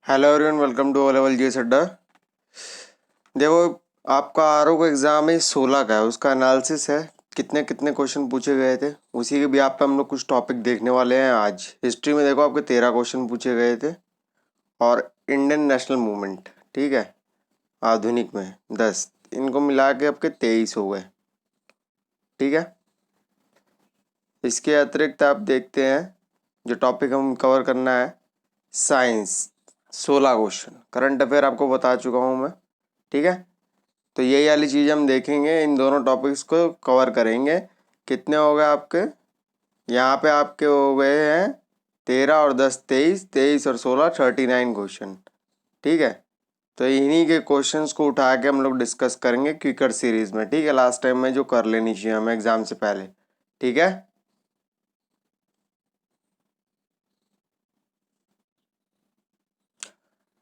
Hello everyone, welcome to O level जी अड्डा। देखो, आपका आरओ का एग्ज़ाम है 16 का है, उसका एनालिसिस है। कितने कितने क्वेश्चन पूछे गए थे उसी के भी आप पे हम लोग कुछ टॉपिक देखने वाले हैं आज। हिस्ट्री में देखो आपके 13 क्वेश्चन पूछे गए थे और इंडियन नेशनल मूवमेंट, ठीक है, आधुनिक में 10, इनको मिला के आपके 23 हो गए। ठीक है, इसके अतिरिक्त आप देखते हैं जो टॉपिक हम कवर करना है, साइंस 16 क्वेश्चन, करंट अफेयर आपको बता चुका हूँ मैं। ठीक है, तो यही वाली चीज़ हम देखेंगे, इन दोनों टॉपिक्स को कवर करेंगे। कितने हो गए आपके? यहाँ पे आपके हो गए हैं 13 और 10 23, 23 और 16 39 क्वेश्चन। ठीक है, तो इन्हीं के क्वेश्चंस को उठा के हम लोग डिस्कस करेंगे क्विकर सीरीज में। ठीक है, लास्ट टाइम में जो कर लेनी चाहिए हमें एग्जाम से पहले। ठीक है,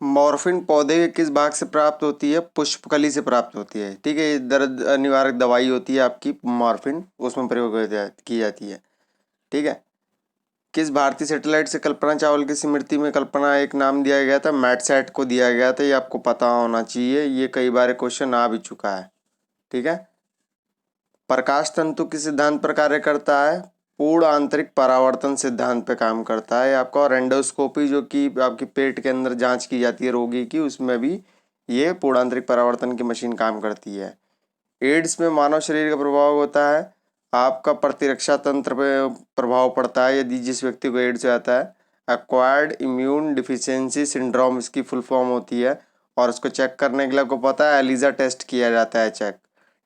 मॉर्फिन पौधे के किस भाग से प्राप्त होती है? पुष्पकली से प्राप्त होती है। ठीक है, ये दर्द निवारक दवाई होती है आपकी मॉर्फिन, उसमें प्रयोग की जाती है। ठीक है, किस भारतीय सैटेलाइट से कल्पना चावला की स्मृति में कल्पना एक नाम दिया गया था? मैटसैट को दिया गया था, ये आपको पता होना चाहिए, ये कई बार क्वेश्चन आ भी चुका है। ठीक है, प्रकाश तंतु किस सिद्धांत पर कार्य करता है? पूर्ण आंतरिक परावर्तन सिद्धांत पे काम करता है आपका। और एंडोस्कोपी जो कि आपकी पेट के अंदर जांच की जाती है रोगी की, उसमें भी ये पूर्ण आंतरिक परावर्तन की मशीन काम करती है। एड्स में मानव शरीर का प्रभाव होता है, आपका प्रतिरक्षा तंत्र पे प्रभाव पड़ता है यदि जिस व्यक्ति को एड्स आता है। एक्वायर्ड इम्यून डिफिशियंसी सिंड्रोम इसकी फुल फॉर्म होती है। और उसको चेक करने के लिए आपको पता है एलिजा टेस्ट किया जाता है, चेक।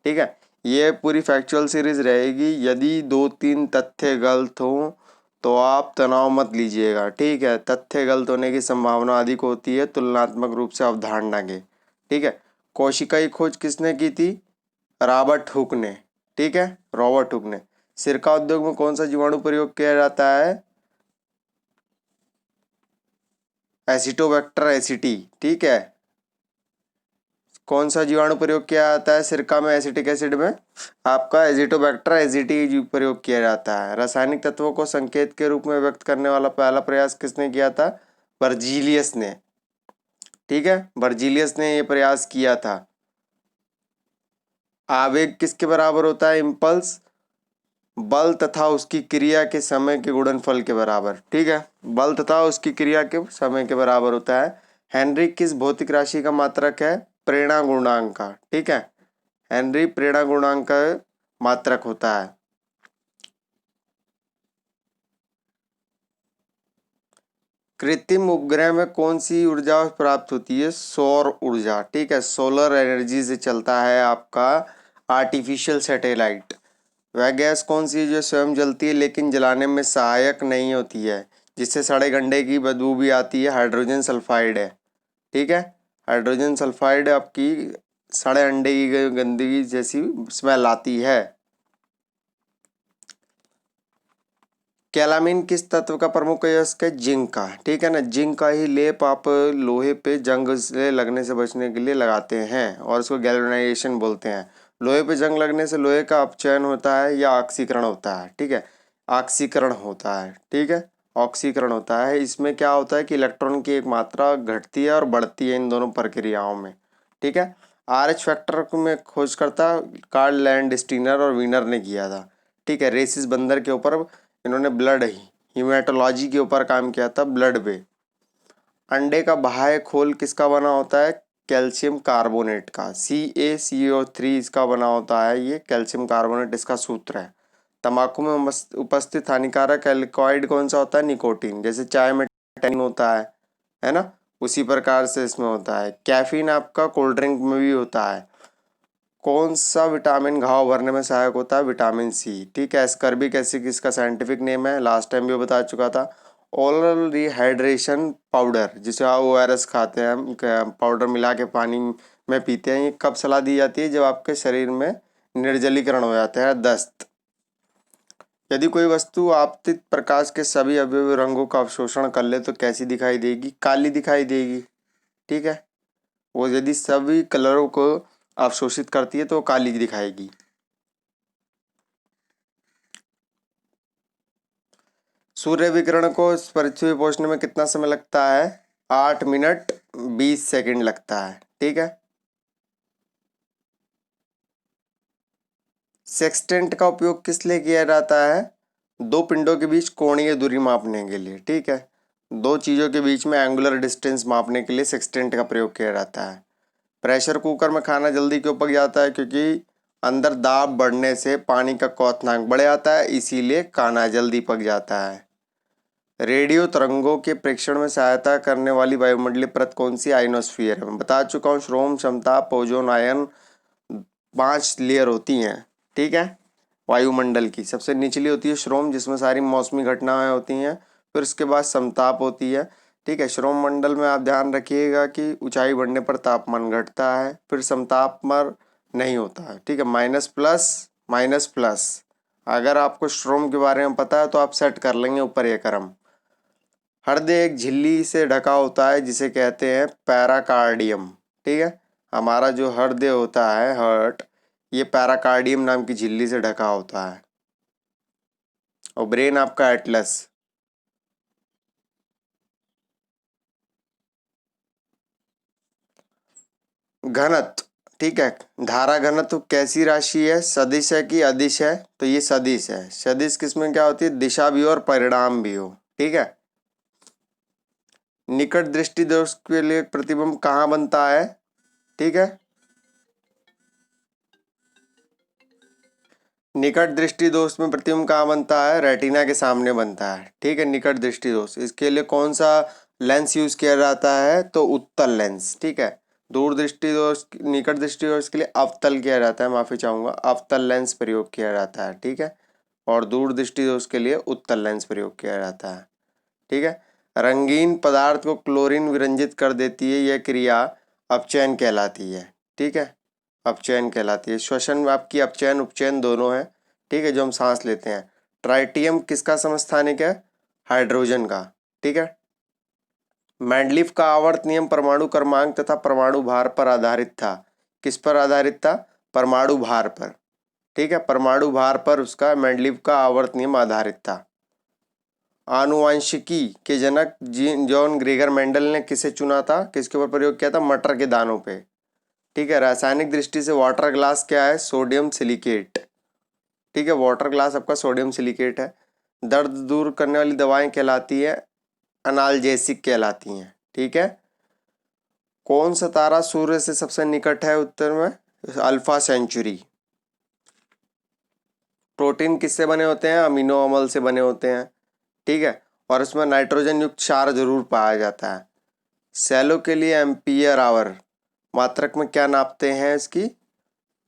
ठीक है, ये पूरी फैक्चुअल सीरीज रहेगी। यदि 2-3 तथ्य गलत हों तो आप तनाव मत लीजिएगा। ठीक है, तथ्य गलत होने की संभावना अधिक होती है तुलनात्मक रूप से अवधारणा के। ठीक है, कोशिकाई खोज किसने की थी? रॉबर्ट हुक ने। ठीक है, रॉबर्ट हुक ने। सिरका उद्योग में कौन सा जीवाणु प्रयोग किया जाता है? एसिटोबैक्टर एसिटी। ठीक है, कौन सा जीवाणु प्रयोग किया जाता है सिरका में, एसिटिक एसिड में? आपका एजिटोबैक्टर एसिटी प्रयोग किया जाता है। रासायनिक तत्वों को संकेत के रूप में व्यक्त करने वाला पहला प्रयास किसने किया था? बर्जीलियस ने। ठीक है, बर्जीलियस ने ये प्रयास किया था। आवेग किसके बराबर होता है? इम्पल्स बल तथा उसकी क्रिया के समय के गुणनफल के बराबर। ठीक है, बल तथा उसकी क्रिया के समय के बराबर होता है। हेनरी किस भौतिक राशि का मात्रक है? प्रेरणा गुणांक का। ठीक है, हेनरी प्रेरणा गुणांक का मात्रक होता है। कृत्रिम उपग्रह में कौन सी ऊर्जा प्राप्त होती है? सौर ऊर्जा। ठीक है, सोलर एनर्जी से चलता है आपका आर्टिफिशियल सैटेलाइट। वह गैस कौन सी है जो स्वयं जलती है लेकिन जलाने में सहायक नहीं होती है, जिससे सड़े गंडे की बदबू भी आती है? हाइड्रोजन सल्फाइड है। ठीक है, हाइड्रोजन सल्फाइड आपकी सड़े अंडे की गंदगी जैसी स्मेल आती है। कैलामीन किस तत्व का प्रमुख अयस्क है? जिंक का। ठीक है ना, जिंक का ही लेप आप लोहे पे जंग से लगने से बचने के लिए लगाते हैं और इसको गैल्वेनाइजेशन बोलते हैं। लोहे पे जंग लगने से लोहे का अपचयन होता है या ऑक्सीकरण होता है? ठीक है, ऑक्सीकरण होता है। ठीक है, ऑक्सीकरण होता है। इसमें क्या होता है कि इलेक्ट्रॉन की एक मात्रा घटती है और बढ़ती है इन दोनों प्रक्रियाओं में। ठीक है, आर एच फैक्टर में खोजकर्ता कार्ल लैंडस्टीनर और वीनर ने किया था। ठीक है, रेसिस बंदर के ऊपर इन्होंने ब्लड हीमेटोलॉजी के ऊपर काम किया था, ब्लड पे। अंडे का बाह्य खोल किसका बना होता है? कैल्शियम कार्बोनेट का। CaCO3 इसका बना होता है, ये कैल्शियम कार्बोनेट इसका सूत्र है। तंबाकू में उपस्थित हानिकारक एल्कोहॉइड कौन सा होता है? निकोटीन। जैसे चाय में टैनिन होता है ना, उसी प्रकार से इसमें होता है। कैफीन आपका कोल्ड ड्रिंक में भी होता है। कौन सा विटामिन घाव भरने में सहायक होता है? Vitamin C. ठीक है, एस्कर्बिक एसिड इसका साइंटिफिक नेम है, लास्ट टाइम भी बता चुका था। ओरल रिहाइड्रेशन पाउडर, जिसे आप ORS खाते हैं हम, पाउडर मिला के पानी में पीते हैं, ये कब सलाह दी जाती है? जब आपके शरीर में निर्जलीकरण हो जाता है, दस्त। यदि कोई वस्तु आपतित प्रकाश के सभी अवयव रंगों का अवशोषण कर ले तो कैसी दिखाई देगी? काली दिखाई देगी। ठीक है, वो यदि सभी कलरों को अवशोषित करती है तो वो काली दिखाएगी। सूर्य विकिरण को पृथ्वी पे पहुंचने में कितना समय लगता है? 8 मिनट 20 सेकंड लगता है। ठीक है। सेक्सटेंट का उपयोग किस लिए किया जाता है? दो पिंडों के बीच कोणीय दूरी मापने के लिए। ठीक है। दो चीज़ों के बीच में एंगुलर डिस्टेंस मापने के लिए सेक्सटेंट का प्रयोग किया जाता है। प्रेशर कुकर में खाना जल्दी क्यों पक जाता है? क्योंकि अंदर दाब बढ़ने से पानी का क्वथनांक बढ़ जाता है, इसीलिए खाना जल्दी पक जाता है। रेडियो तरंगों के प्रेषण में सहायता करने वाली वायुमंडलीय परत कौन सी? आयनोस्फीयर है। मैं बता चुका हूँ, श्रोम, समताप, ओजोन, आयन, 5 लेयर होती हैं। ठीक है। वायुमंडल की सबसे निचली होती है श्रोम, जिसमें सारी मौसमी घटनाएं होती हैं। फिर उसके बाद समताप होती है। ठीक है। श्रोम मंडल में आप ध्यान रखिएगा कि ऊंचाई बढ़ने पर तापमान घटता है। फिर समताप पर नहीं होता है। ठीक है। Minus plus minus plus. अगर आपको श्रोम के बारे में पता है तो आप सेट कर लेंगे ऊपर ये क्रम। हृदय एक झिल्ली से ढका होता है जिसे कहते हैं पैराकार्डियम। ठीक है। हमारा जो हृदय होता है, हार्ट, ये पैराकार्डियम नाम की झिल्ली से ढका होता है। और ब्रेन आपका एटलस। घनत्व। ठीक है। धारा घनत्व कैसी राशि है? सदिश है कि अदिश है? तो ये सदिश है। सदिश किसमें क्या होती है? दिशा भी हो और परिणाम भी हो। ठीक है। निकट दृष्टि दोष के लिए प्रतिबिंब कहाँ बनता है? ठीक है। निकट दृष्टि दोष में प्रतिबिंब कहाँ बनता है? रेटिना के सामने बनता है। ठीक है। निकट दृष्टि दोष, इसके लिए कौन सा लेंस यूज किया जाता है? तो उत्तल लेंस। ठीक है। दूर दृष्टि दोष, निकट दृष्टि दोष के लिए अवतल किया जाता है, माफी चाहूंगा, अवतल लेंस प्रयोग किया जाता है। ठीक है। और दूर दृष्टि दोष के लिए उत्तल लेंस प्रयोग किया जाता है। ठीक है। रंगीन पदार्थ को क्लोरीन विरंजित कर देती है, यह क्रिया अपचयन कहलाती है। ठीक है। अपचयन कहलाती है। श्वसन में आपकी अपचयन उपचयन दोनों है। ठीक है। जो हम सांस लेते हैं। ट्राइटियम किसका समस्थानिक है? हाइड्रोजन का। ठीक है। मेंडलीफ का आवर्त नियम परमाणु क्रमांक तथा परमाणु भार पर आधारित था। किस पर आधारित था? परमाणु भार पर। ठीक है। परमाणु भार पर उसका मेंडलीफ का आवर्त नियम आधारित था। आनुवंशिकी के जनक जॉन ग्रेगर मेंडल ने किसे चुना था? किसके ऊपर प्रयोग किया था? मटर के दानों पे। ठीक है। रासायनिक दृष्टि से वाटर ग्लास क्या है? Sodium silicate. ठीक है। वाटर ग्लास आपका सोडियम सिलिकेट है। दर्द दूर करने वाली दवाएं कहलाती है अनाल्जेसिक कहलाती हैं। ठीक है। कौन सा तारा सूर्य से सबसे निकट है उत्तर में? Alpha century. प्रोटीन किससे बने होते हैं? अमीनो अम्ल से बने होते हैं। ठीक है। और इसमें नाइट्रोजन युक्त क्षार जरूर पाया जाता है। सेलो के लिए एम्पियर आवर मात्रक में क्या नापते हैं? इसकी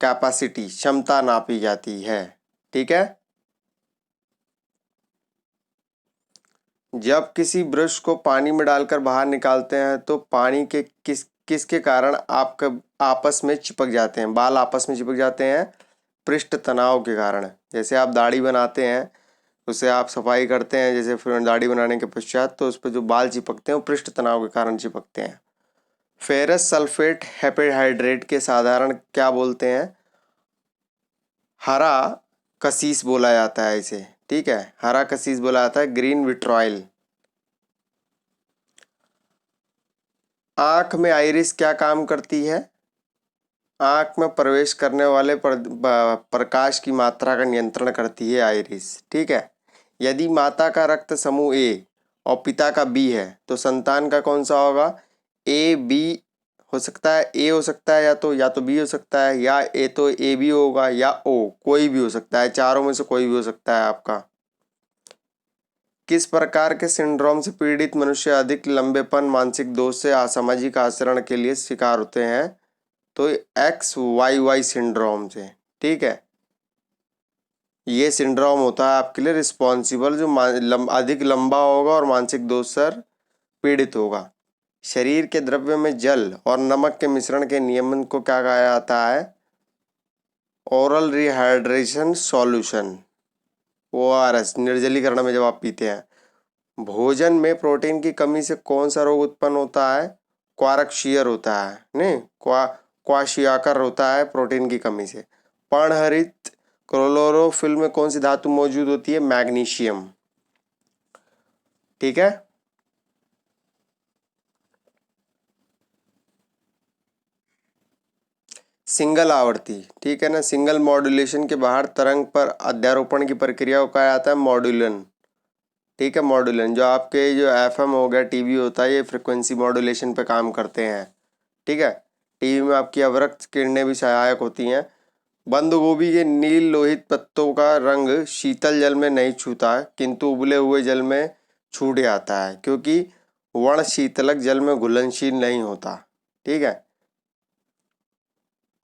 कैपेसिटी, क्षमता नापी जाती है। ठीक है। जब किसी ब्रश को पानी में डालकर बाहर निकालते हैं तो पानी के किसके कारण आपका आपस में चिपक जाते हैं? बाल आपस में चिपक जाते हैं पृष्ठ तनाव के कारण। जैसे आप दाढ़ी बनाते हैं, उसे आप सफाई करते हैं, जैसे फिर दाढ़ी बनाने के पश्चात, तो उस पर जो बाल चिपकते हैं वो पृष्ठ तनाव के कारण चिपकते हैं। फेरस सल्फेट हेपेहाइड्रेट के साधारण क्या बोलते हैं? हरा कसीस बोला जाता है इसे। ठीक है। हरा कसीस बोला जाता है, ग्रीन विट्रॉयल। आंख में आइरिस क्या काम करती है? आंख में प्रवेश करने वाले प्रकाश की मात्रा का नियंत्रण करती है आइरिस। ठीक है। यदि माता का रक्त समूह ए और पिता का बी है तो संतान का कौन सा होगा? ए बी हो सकता है, ए हो सकता है, या तो बी हो सकता है, या ए तो ए बी होगा, या ओ कोई भी हो सकता है, चारों में से कोई भी हो सकता है आपका। किस प्रकार के सिंड्रोम से पीड़ित मनुष्य अधिक लंबेपन, मानसिक दोष से असामाजिक आचरण के लिए शिकार होते हैं? तो XYY सिंड्रोम से। ठीक है। ये सिंड्रोम होता है आपके लिए रिस्पॉन्सिबल, जो अधिक लंबा होगा और मानसिक दोष से पीड़ित होगा। शरीर के द्रव्य में जल और नमक के मिश्रण के नियमन को क्या कहा जाता है? ओरल रिहाइड्रेशन सॉल्यूशन, ORS, निर्जलीकरण में जब आप पीते हैं। भोजन में प्रोटीन की कमी से कौन सा रोग उत्पन्न होता है? क्वार्कशियर होता है, नहीं, क्वाशियाकर होता है प्रोटीन की कमी से। पर्णहरित क्लोरोफिल में कौन सी धातु मौजूद होती है? मैग्नीशियम। ठीक है। सिंगल आवर्ती, ठीक है ना। सिंगल मॉड्यूलेशन के बाहर तरंग पर अध्यारोपण की प्रक्रिया को कहा जाता है मॉड्यूलन, ठीक है। मॉड्यूलन जो आपके जो एफएम हो गया, टीवी होता है, ये फ्रिक्वेंसी मॉड्यूलेशन पे काम करते हैं, ठीक है। टीवी में आपकी अवरक्त किरणें भी सहायक होती हैं। बंद गोभी के नील लोहित पत्तों का रंग शीतल जल में नहीं छूता है, किंतु उबले हुए जल में छूट जाता है, क्योंकि वर्ण शीतलक जल में घुलनशील नहीं होता, ठीक है।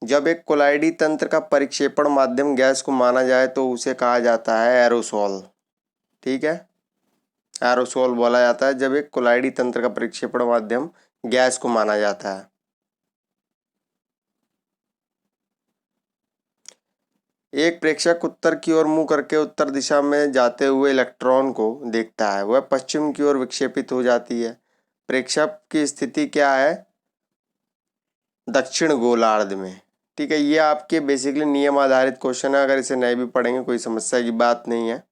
जब एक कोलाइडी तंत्र का परिक्षेपण माध्यम गैस को माना जाए तो उसे कहा जाता है एरोसोल, ठीक है। एरोसोल बोला जाता है जब एक कोलाइडी तंत्र का परिक्षेपण माध्यम गैस को माना जाता है। एक प्रेक्षक उत्तर की ओर मुंह करके उत्तर दिशा में जाते हुए इलेक्ट्रॉन को देखता है, वह पश्चिम की ओर विक्षेपित हो जाती है। प्रेक्षक की स्थिति क्या है? दक्षिण गोलार्ध में, ठीक है। ये आपके बेसिकली नियम आधारित क्वेश्चन है, अगर इसे नहीं भी पढ़ेंगे कोई समस्या की बात नहीं है।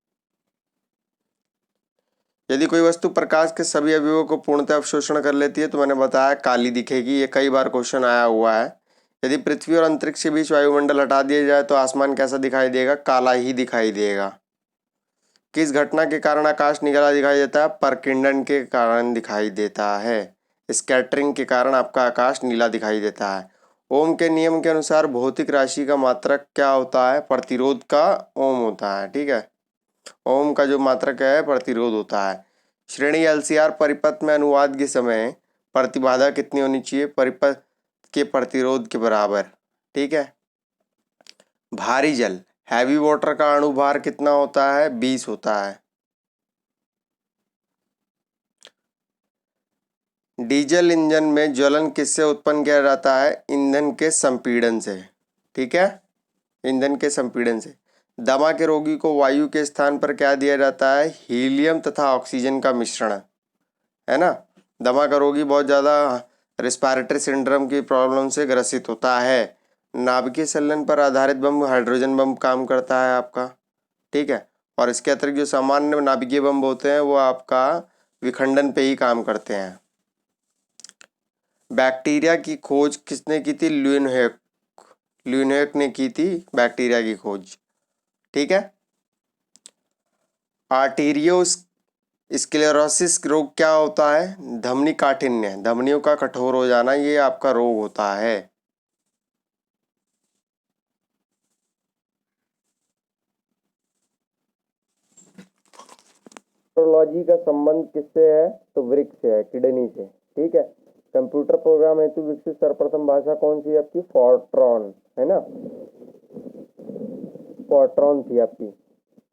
यदि कोई वस्तु प्रकाश के सभी अवयवों को पूर्णतः अवशोषण कर लेती है तो मैंने बताया काली दिखेगी, ये कई बार क्वेश्चन आया हुआ है। यदि पृथ्वी और अंतरिक्ष के बीच वायुमंडल हटा दिया जाए तो आसमान कैसा दिखाई देगा? काला ही दिखाई देगा। किस घटना के कारण आकाश निकला दिखाई देता है? परकिंडन के कारण दिखाई देता है। स्कैटरिंग के कारण आपका आकाश नीला दिखाई देता है। ओम के नियम के अनुसार भौतिक राशि का मात्रक क्या होता है? प्रतिरोध का ओम होता है, ठीक है। ओम का जो मात्रक है प्रतिरोध होता है। श्रेणी एलसीआर परिपथ में अनुवाद के समय प्रतिबाधा कितनी होनी चाहिए? परिपथ के प्रतिरोध के बराबर, ठीक है। भारी जल हैवी वाटर का अणुभार कितना होता है? 20 होता है। डीजल इंजन में ज्वलन किससे उत्पन्न किया जाता है? ईंधन के संपीड़न से, ठीक है। ईंधन के संपीड़न से। दमा के रोगी को वायु के स्थान पर क्या दिया जाता है? हीलियम तथा ऑक्सीजन का मिश्रण, है ना। दमा का रोगी बहुत ज़्यादा रिस्पायरेटरी सिंड्रोम की प्रॉब्लम से ग्रसित होता है। नाभिकीय संलयन पर आधारित बम हाइड्रोजन बम काम करता है आपका, ठीक है। और इसके अतिरिक्त जो सामान्य नाभिकीय बम होते हैं वो आपका विखंडन पे ही काम करते हैं। बैक्टीरिया की खोज किसने की थी? ल्यूनहेक, ल्यूनहेक ने की थी बैक्टीरिया की खोज, ठीक है। आर्टीरियोस्क्लेरोसिस रोग क्या होता है? धमनी काठिन्य, धमनियों का कठोर हो जाना, ये आपका रोग होता है। न्यूरोलॉजी का संबंध किससे है? तो वृक्क से है, किडनी से, ठीक है। कंप्यूटर प्रोग्राम हेतु विकसित सर्वप्रथम भाषा कौन सी है आपकी? फॉर्ट्रॉन, है ना। फॉर्ट्रॉन थी आपकी।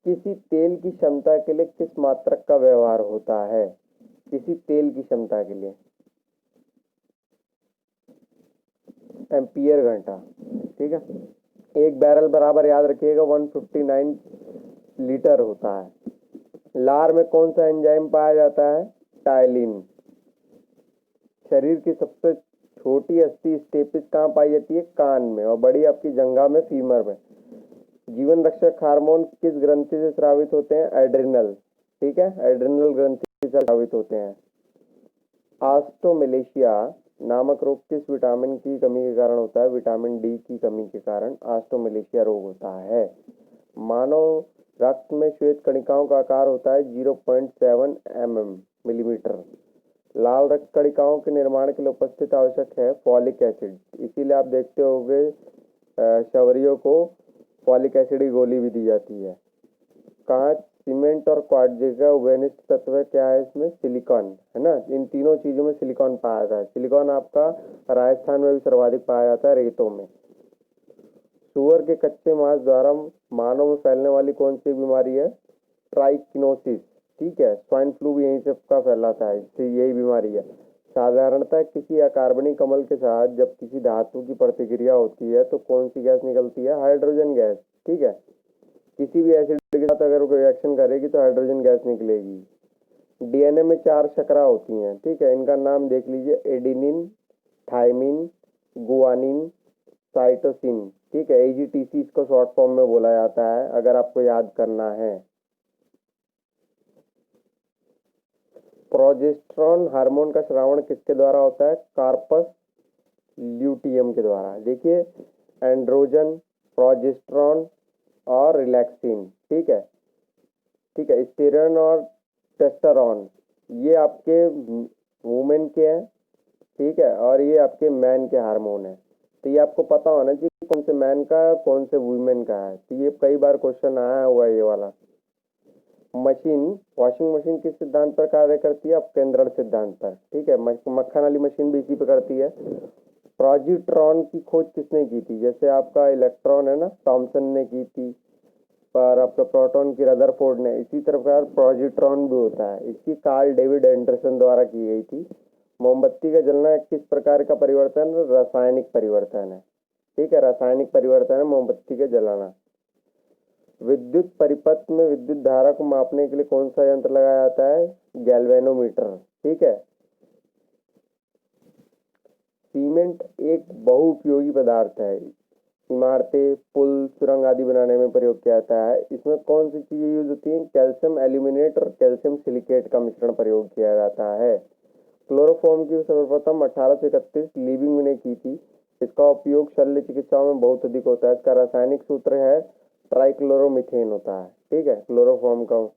किसी तेल की क्षमता के लिए किस मात्रक का व्यवहार होता है? किसी तेल की क्षमता के लिए एम्पियर घंटा, ठीक है। एक बैरल बराबर याद रखिएगा 159 लीटर होता है। लार में कौन सा एंजाइम पाया जाता है? टाइलिन। शरीर की सबसे छोटी अस्थि स्टेपिस कहाँ पाई जाती है? कान में, और बड़ी आपकी जंघा में, फीमर में। जीवन रक्षक हार्मोन किस ग्रंथि से स्रावित होते हैं? एड्रिनल, ठीक है। एड्रिनल ग्रंथि से स्रावित होते हैं। ऑस्टोमेलेशिया नामक रोग किस विटामिन की कमी के कारण होता है? विटामिन डी की कमी के कारण ऑस्टोमेलेशिया रोग होता है। मानव रक्त में श्वेत कणिकाओं का आकार होता है 0.7 मिलीमीटर। लाल रक्त कणिकाओं के निर्माण के लिए उपस्थित आवश्यक है फॉलिक एसिड, इसीलिए आप देखते होंगे शवरियों को फॉलिक एसिड की गोली भी दी जाती है। कांच, सीमेंट और क्वार्ट्ज का उभयनिष्ठ तत्व क्या है? इसमें सिलिकॉन, है ना। इन तीनों चीजों में सिलिकॉन पाया जाता है। सिलिकॉन आपका राजस्थान में भी सर्वाधिक पाया जाता है, रेतों में। सुअर के कच्चे मांस द्वारा मानव में फैलने वाली कौन सी बीमारी है? ट्राइकिनोसिस, ठीक है। स्वाइन फ्लू भी यहीं से का फैलाता है, इससे यही बीमारी है। साधारणतः किसी अकार्बनिक अम्ल के साथ जब किसी धातु की प्रतिक्रिया होती है तो कौन सी गैस निकलती है? हाइड्रोजन गैस, ठीक है। किसी भी एसिड के साथ अगर वो रिएक्शन करेगी तो हाइड्रोजन गैस निकलेगी। डीएनए में 4 शर्करा होती हैं, ठीक है। इनका नाम देख लीजिए, एडिनिन, थाइमिन, गुआनिन, साइटोसिन, ठीक है। एजीटीसी इसको शॉर्ट फॉर्म में बोला जाता है, अगर आपको याद करना है। प्रोजेस्टेरॉन हार्मोन का श्रावण किसके द्वारा होता है? कार्पस ल्यूटियम के द्वारा। देखिए एंड्रोजन, प्रोजेस्टेरॉन और रिलैक्सिन। ठीक है, ठीक है। स्टेरॉन और टेस्टोस्टेरोन ये आपके वुमेन के हैं, ठीक है, और ये आपके मैन के हार्मोन है। तो ये आपको पता होना चाहिए कौन से मैन का है कौन से वुमेन का है। तो ये कई बार क्वेश्चन आया हुआ है ये वाला। मशीन, वॉशिंग मशीन किस सिद्धांत पर कार्य करती है? अपकेंद्रण सिद्धांत पर। ठीक है, मक्खन वाली मशीन भी इसी पे करती है। पॉजिट्रॉन की खोज किसने की थी? जैसे आपका इलेक्ट्रॉन है ना, थॉमसन ने की थी, पर आपका प्रोटॉन की रदरफोर्ड ने। इसी प्रकार पॉजिट्रॉन भी होता है, इसकी कार्ल डेविड एंडरसन द्वारा की गई थी। मोमबत्ती का जलना किस प्रकार का परिवर्तन? रासायनिक परिवर्तन है। ठीक है, रासायनिक परिवर्तन है मोमबत्ती का जलाना। विद्युत परिपथ में विद्युत धारा को मापने के लिए कौन सा यंत्र लगाया जाता है? गैल्वेनोमीटर। ठीक है। सीमेंट एक बहुउपयोगी पदार्थ है, इमारतें, पुल, सुरंग आदि बनाने में प्रयोग किया जाता है। इसमें कौन सी चीजें यूज होती हैं? कैल्शियम एल्यूमिनेट और कैल्शियम सिलिकेट का मिश्रण प्रयोग किया जाता है। क्लोरोफॉर्म की सर्वप्रथम 1831 लीबिंग ने की थी। इसका उपयोग शल्य चिकित्साओं में बहुत अधिक होता है। इसका रासायनिक सूत्र है ट्राइक्लोरोमीथेन होता है। ठीक है, क्लोरोफॉर्म का।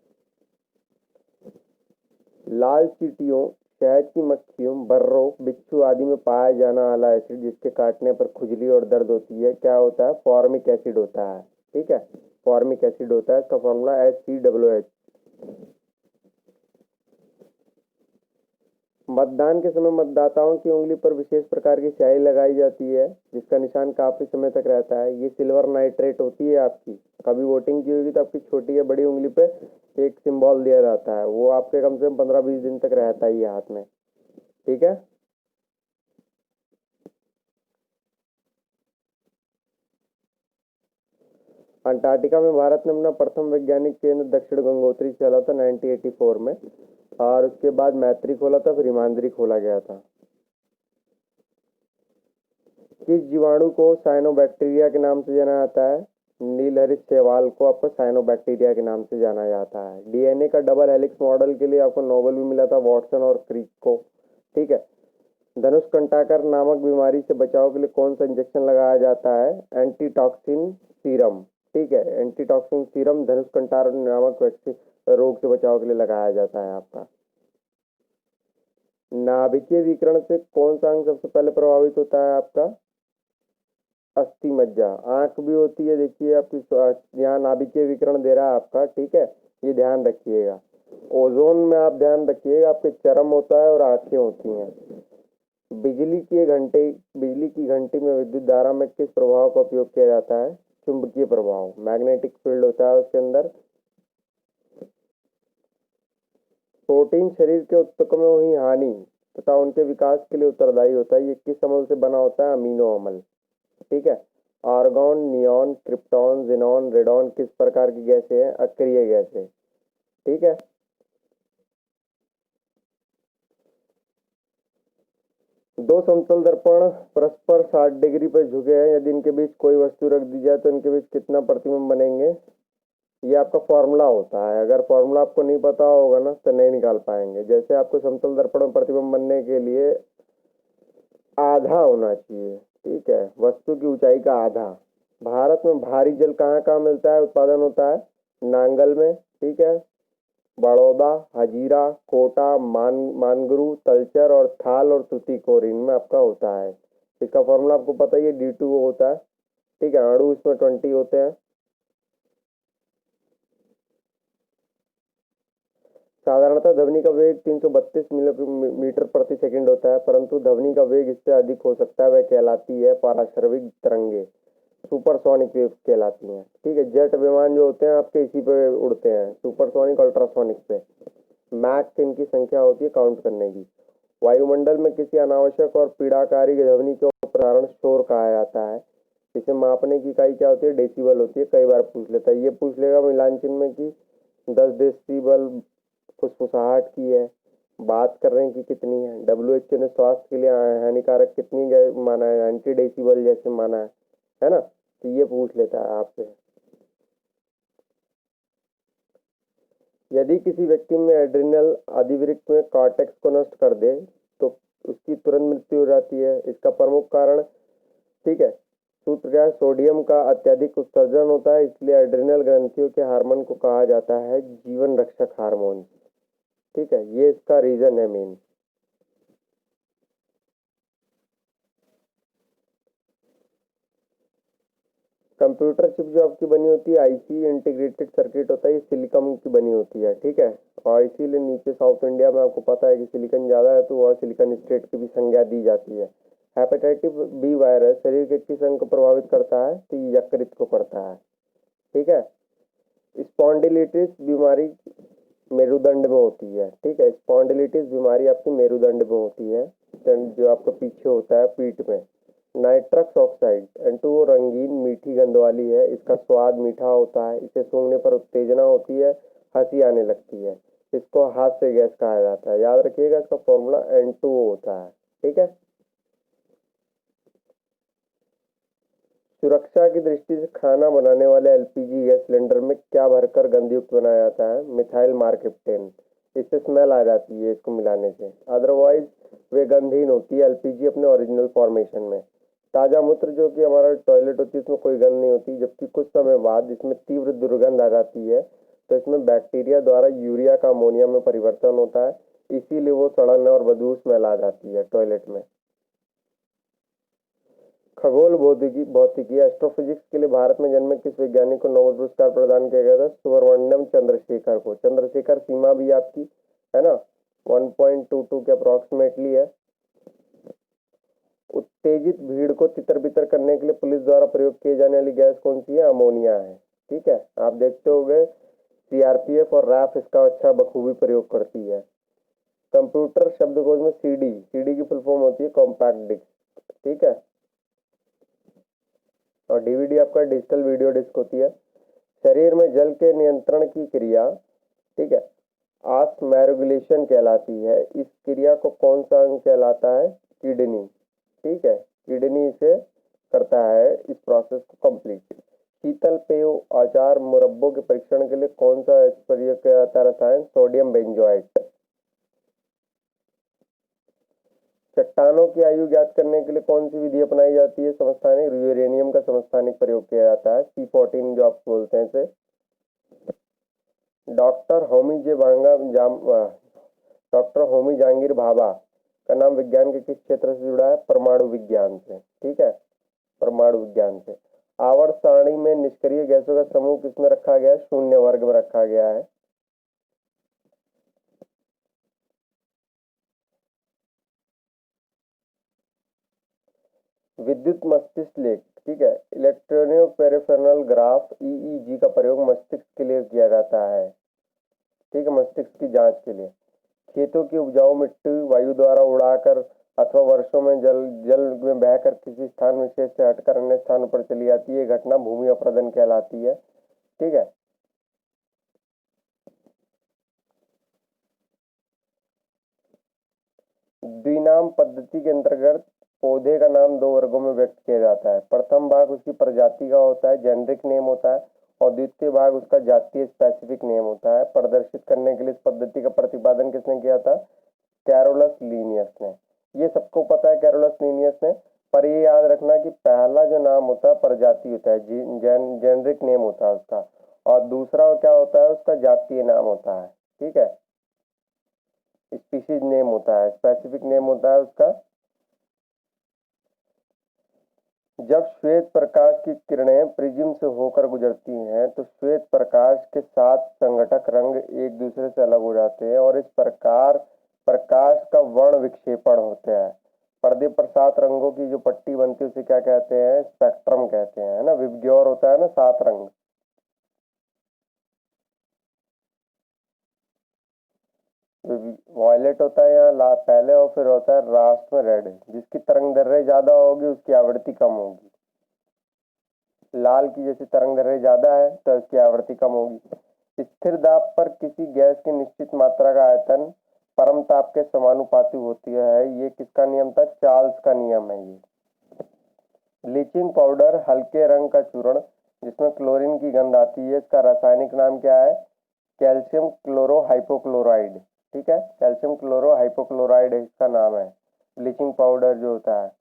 लाल चींटियों, शहद की मक्खियों, बर्रों, बिच्छू आदि में पाया जाने वाला एसिड जिसके काटने पर खुजली और दर्द होती है, क्या होता है? फॉर्मिक एसिड होता है। ठीक है, फॉर्मिक एसिड होता है। इसका फॉर्मूला HCOOH। मतदान के समय मतदाताओं की उंगली पर विशेष प्रकार की स्याही लगाई जाती है जिसका निशान काफी समय तक रहता है। ये सिल्वर नाइट्रेट होती है आपकी। कभी वोटिंग की होगी तो आपकी छोटी या बड़ी उंगली पे एक सिंबल दिया जाता है, वो आपके कम से कम 15-20 दिन तक रहता ही है हाथ में। ठीक है। अंटार्कटिका में भारत ने अपना प्रथम वैज्ञानिक केंद्र दक्षिण गंगोत्री से चला था 1984 में, और उसके बाद मैत्री खोला था, फिर हिमाद्री खोला गया था। किस जीवाणु को साइनोबैक्टीरिया के नाम से जाना जाता है? नीलहरित शैवाल को आपको साइनोबैक्टीरिया के नाम से जाना जाता है। डीएनए का डबल हेलिक्स मॉडल के लिए आपको नोबेल भी मिला था, वॉटसन और क्रिक को। ठीक है। धनुष कंटाकर नामक बीमारी से बचाव के लिए कौन सा इंजेक्शन लगाया जाता है? Antitoxin serum. ठीक है, एंटीटॉक्सिन सीरम धनुष कंटाकर नामक वैक्सीन रोग से बचाव के लिए लगाया जाता है आपका। नाभिकीय विकिरण से कौन सा अंग सबसे पहले प्रभावित होता है आपका? अस्थि मज्जा। आंख भी होती है, देखिए आपकी यहाँ नाभिकीय विकिरण दे रहा है आपका। ठीक है, ये ध्यान रखिएगा। ओजोन में आप ध्यान रखिएगा, आपके चर्म होता है और आंखें होती हैं। बिजली की घंटी में विद्युत धारा में किस प्रभाव का उपयोग किया जाता है? चुंबकीय प्रभाव, मैग्नेटिक फील्ड होता है उसके अंदर। प्रोटीन शरीर के ऊतकों में हुई हानि तथा उनके विकास के लिए उत्तरदायी होता है। ये किस अम्ल से बना होता है? अमीनो अम्ल। ठीक है। Argon, neon, krypton, xenon, radon किस प्रकार की गैसें हैं? अक्रिय गैसें। ठीक है। दो समतल दर्पण परस्पर 60 डिग्री पर झुके हैं, यदि इनके बीच कोई वस्तु रख दी जाए तो इनके बीच कितना प्रतिबिंब बनेंगे? ये आपका फॉर्मूला होता है। अगर फॉर्मूला आपको नहीं पता होगा ना तो नहीं निकाल पाएंगे। जैसे आपको समतल दर्पण में प्रतिबिंब बनने के लिए आधा होना चाहिए। ठीक है, वस्तु की ऊंचाई का आधा। भारत में भारी जल कहाँ कहाँ मिलता है, उत्पादन होता है? नांगल में। ठीक है, बड़ौदा, हजीरा, कोटा, मानगुरु, तलचर और थाल और तुतीकोरिन में आपका होता है। इसका फॉर्मूला आपको पता ही है, D2O होता है। ठीक है, अणु इसमें 20 होते हैं। साधारणतः ध्वनि का वेग 332 मीटर प्रति सेकंड होता है, परंतु ध्वनि का वेग इससे अधिक हो सकता है। वह कहलाती है पाराश्रविक तरंगे, सुपरसोनिक वेव कहलाती हैं। ठीक है, जेट विमान जो होते हैं आपके इसी पे उड़ते हैं, सुपरसोनिक, अल्ट्रासोनिक पे। मैक इनकी संख्या होती है काउंट करने की। वायुमंडल में किसी अनावश्यक और पीड़ाकारी ध्वनि को प्रसारण शोर कहा जाता है। इसे मापने की इकाई क्या होती है? डेसिबल होती है। कई बार पूछ लेता है, ये पूछ लेगा मिलान चिन्ह में कि 10 डेसिबल फुसफुसाहट की है, बात कर रहे हैं कि कितनी है। WHO ने स्वास्थ्य के लिए हानिकारक कितनी माना है? 90 डेसिबल जैसे माना है ना। तो ये पूछ लेता है आपसे। यदि किसी व्यक्ति में एड्रिनल अधिवृक्क में कॉर्टेक्स को नष्ट कर दे तो उसकी तुरंत मृत्यु हो जाती है। इसका प्रमुख कारण, ठीक है, सूत्र क्या है, सोडियम का अत्यधिक उत्सर्जन होता है, इसलिए एड्रिनल ग्रंथियों के हार्मोन को कहा जाता है जीवन रक्षक हार्मोन। ठीक है, ये इसका रीजन है मेन। कंप्यूटर चिप जो आपकी बनी होती है, आईसी इंटीग्रेटेड सर्किट होता है, ये सिलिकॉन की बनी होती है। ठीक है, और इसीलिए नीचे साउथ इंडिया में आपको पता है कि सिलिकॉन ज़्यादा है, तो वहाँ सिलिकॉन स्टेट की भी संज्ञा दी जाती है। हेपेटाइटिस बी वायरस शरीर के किस अंग को प्रभावित करता है, तो ये यकृत को करता है। ठीक है, स्पॉन्डिलिटिस बीमारी मेरुदंड में होती है। ठीक है, स्पॉन्डिलिटिस बीमारी आपकी मेरुदंड में होती है, जो आपका पीछे होता है पीठ में। नाइट्रस ऑक्साइड N2O रंगीन मीठी गंध वाली है, इसका स्वाद मीठा होता है, इसे सूंघने पर उत्तेजना होती है, हंसी आने लगती है, इसको हाथ से गैस कहा जाता है। याद रखिएगा, इसका फॉर्मूला N2O होता है। ठीक है, सुरक्षा की दृष्टि से खाना बनाने वाले एलपीजी गैस सिलेंडर में क्या भरकर गंधयुक्त बनाया जाता है, मिथाइल मार्केप्टेन। इससे स्मेल आ जाती है इसको मिलाने से, अदरवाइज वे गंधहीन होती है एलपीजी अपने ओरिजिनल फॉर्मेशन में। ताज़ा मूत्र जो कि हमारा टॉयलेट होती है, इसमें कोई गंध नहीं होती, जबकि कुछ समय बाद इसमें तीव्र दुर्गंध आ जाती है, तो इसमें बैक्टीरिया द्वारा यूरिया का अमोनिया में परिवर्तन होता है, इसीलिए वो सड़न और बदबू स्मेल आ जाती है टॉयलेट में। खगोल भौतिकी भौतिकी एस्ट्रोफिजिक्स के लिए भारत में जन्मे किस वैज्ञानिक को नोबेल पुरस्कार प्रदान किया गया था, सुब्रमण्यम चंद्रशेखर को। चंद्रशेखर सीमा भी आपकी है ना 1.22 के अप्रोक्सीमेटली है। उत्तेजित भीड़ को तितर बितर करने के लिए पुलिस द्वारा प्रयोग किए जाने वाली गैस कौन सी है, अमोनिया है। ठीक है, आप देखते होंगे सीआरपीएफ और रैफ इसका अच्छा बखूबी प्रयोग करती है। कंप्यूटर शब्दकोश में सीडी, सीडी की फुल फॉर्म होती है कॉम्पैक्ट डिस्क। ठीक है, और डीवीडी आपका डिजिटल वीडियो डिस्क होती है। शरीर में जल के नियंत्रण की क्रिया, ठीक है, ऑस्मोरेगुलेशन कहलाती है। इस क्रिया को कौन सा अंग कहलाता है, किडनी। ठीक है, किडनी से करता है इस प्रोसेस को कंप्लीट। शीतल पेय अचार मुरब्बों के परीक्षण के लिए कौन सा प्रयोग किया जाता है रसायन, सोडियम बेंजोएट। चट्टानों की आयु ज्ञात करने के लिए कौन सी विधि अपनाई जाती है, समस्थानिक यूरेनियम का समस्थानिक प्रयोग किया जाता है, C14 जो आप बोलते हैं इसे। डॉक्टर होमी जे भांगा जाम डॉक्टर होमी जहांगीर भाभा का नाम विज्ञान के किस क्षेत्र से जुड़ा है, परमाणु विज्ञान से। ठीक है, परमाणु विज्ञान से। आवर्त सारणी में निष्क्रिय गैसों का समूह किसमें रखा गया है, शून्य वर्ग में रखा गया है। विद्युत मस्तिष्क लेख, ठीक है, इलेक्ट्रोनियो पेरिफेरल ग्राफ ईईजी का प्रयोग मस्तिष्क के लिए किया जाता है। ठीक है, मस्तिष्क की जांच के लिए। खेतों की उपजाऊ मिट्टी वायु द्वारा उड़ाकर अथवा वर्षों में जल जल में बहकर किसी स्थान विशेष से हटकर अन्य स्थानों पर चली जाती है, घटना भूमि अपरदन कहलाती है। ठीक है, द्विनाम पद्धति के अंतर्गत पौधे का नाम दो वर्गों में व्यक्त किया जाता है। प्रथम भाग उसकी प्रजाति का होता है, जेनरिक नेम होता है, और द्वितीय भाग उसका जातीय स्पेसिफिक नेम होता है। प्रदर्शित करने के लिए इस पद्धति का प्रतिपादन किसने किया था, कैरोलस लीनियस ने। ये सबको पता है कैरोलस लीनियस ने, पर ये याद रखना कि पहला जो नाम होता है प्रजाति होता है, जेनरिक नेम होता है उसका, और दूसरा क्या होता है उसका जातीय नाम होता है। ठीक है, स्पीशीज नेम होता है, स्पेसिफिक नेम होता है उसका। जब श्वेत प्रकाश की किरणें प्रिज्म से होकर गुजरती हैं, तो श्वेत प्रकाश के 7 संघटक रंग एक दूसरे से अलग हो जाते हैं, और इस प्रकार प्रकाश का वर्ण विक्षेपण होता है। पर्दे पर 7 रंगों की जो पट्टी बनती है उसे क्या कहते हैं, स्पेक्ट्रम कहते हैं, है ना। विबग्योर होता है ना 7 रंग। वॉयलेट होता है यहाँ पहले, और फिर होता है लास्ट में रेड। जिसकी तरंग दैर्घ्य ज्यादा होगी उसकी आवृत्ति कम होगी। लाल की जैसे तरंग दैर्घ्य ज्यादा है तो इसकी आवृत्ति कम होगी। स्थिर दाब पर किसी गैस की निश्चित मात्रा का आयतन परम ताप के समानुपाती होती है, ये किसका नियम था, चार्ल्स का नियम है ये। ब्लीचिंग पाउडर हल्के रंग का चूर्ण जिसमें क्लोरीन की गंध आती है, इसका रासायनिक नाम क्या है, कैल्शियम क्लोरो हाइपोक्लोराइड। ठीक है, कैल्शियम क्लोरो हाइपोक्लोराइड इसका नाम है ब्लीचिंग पाउडर जो होता है।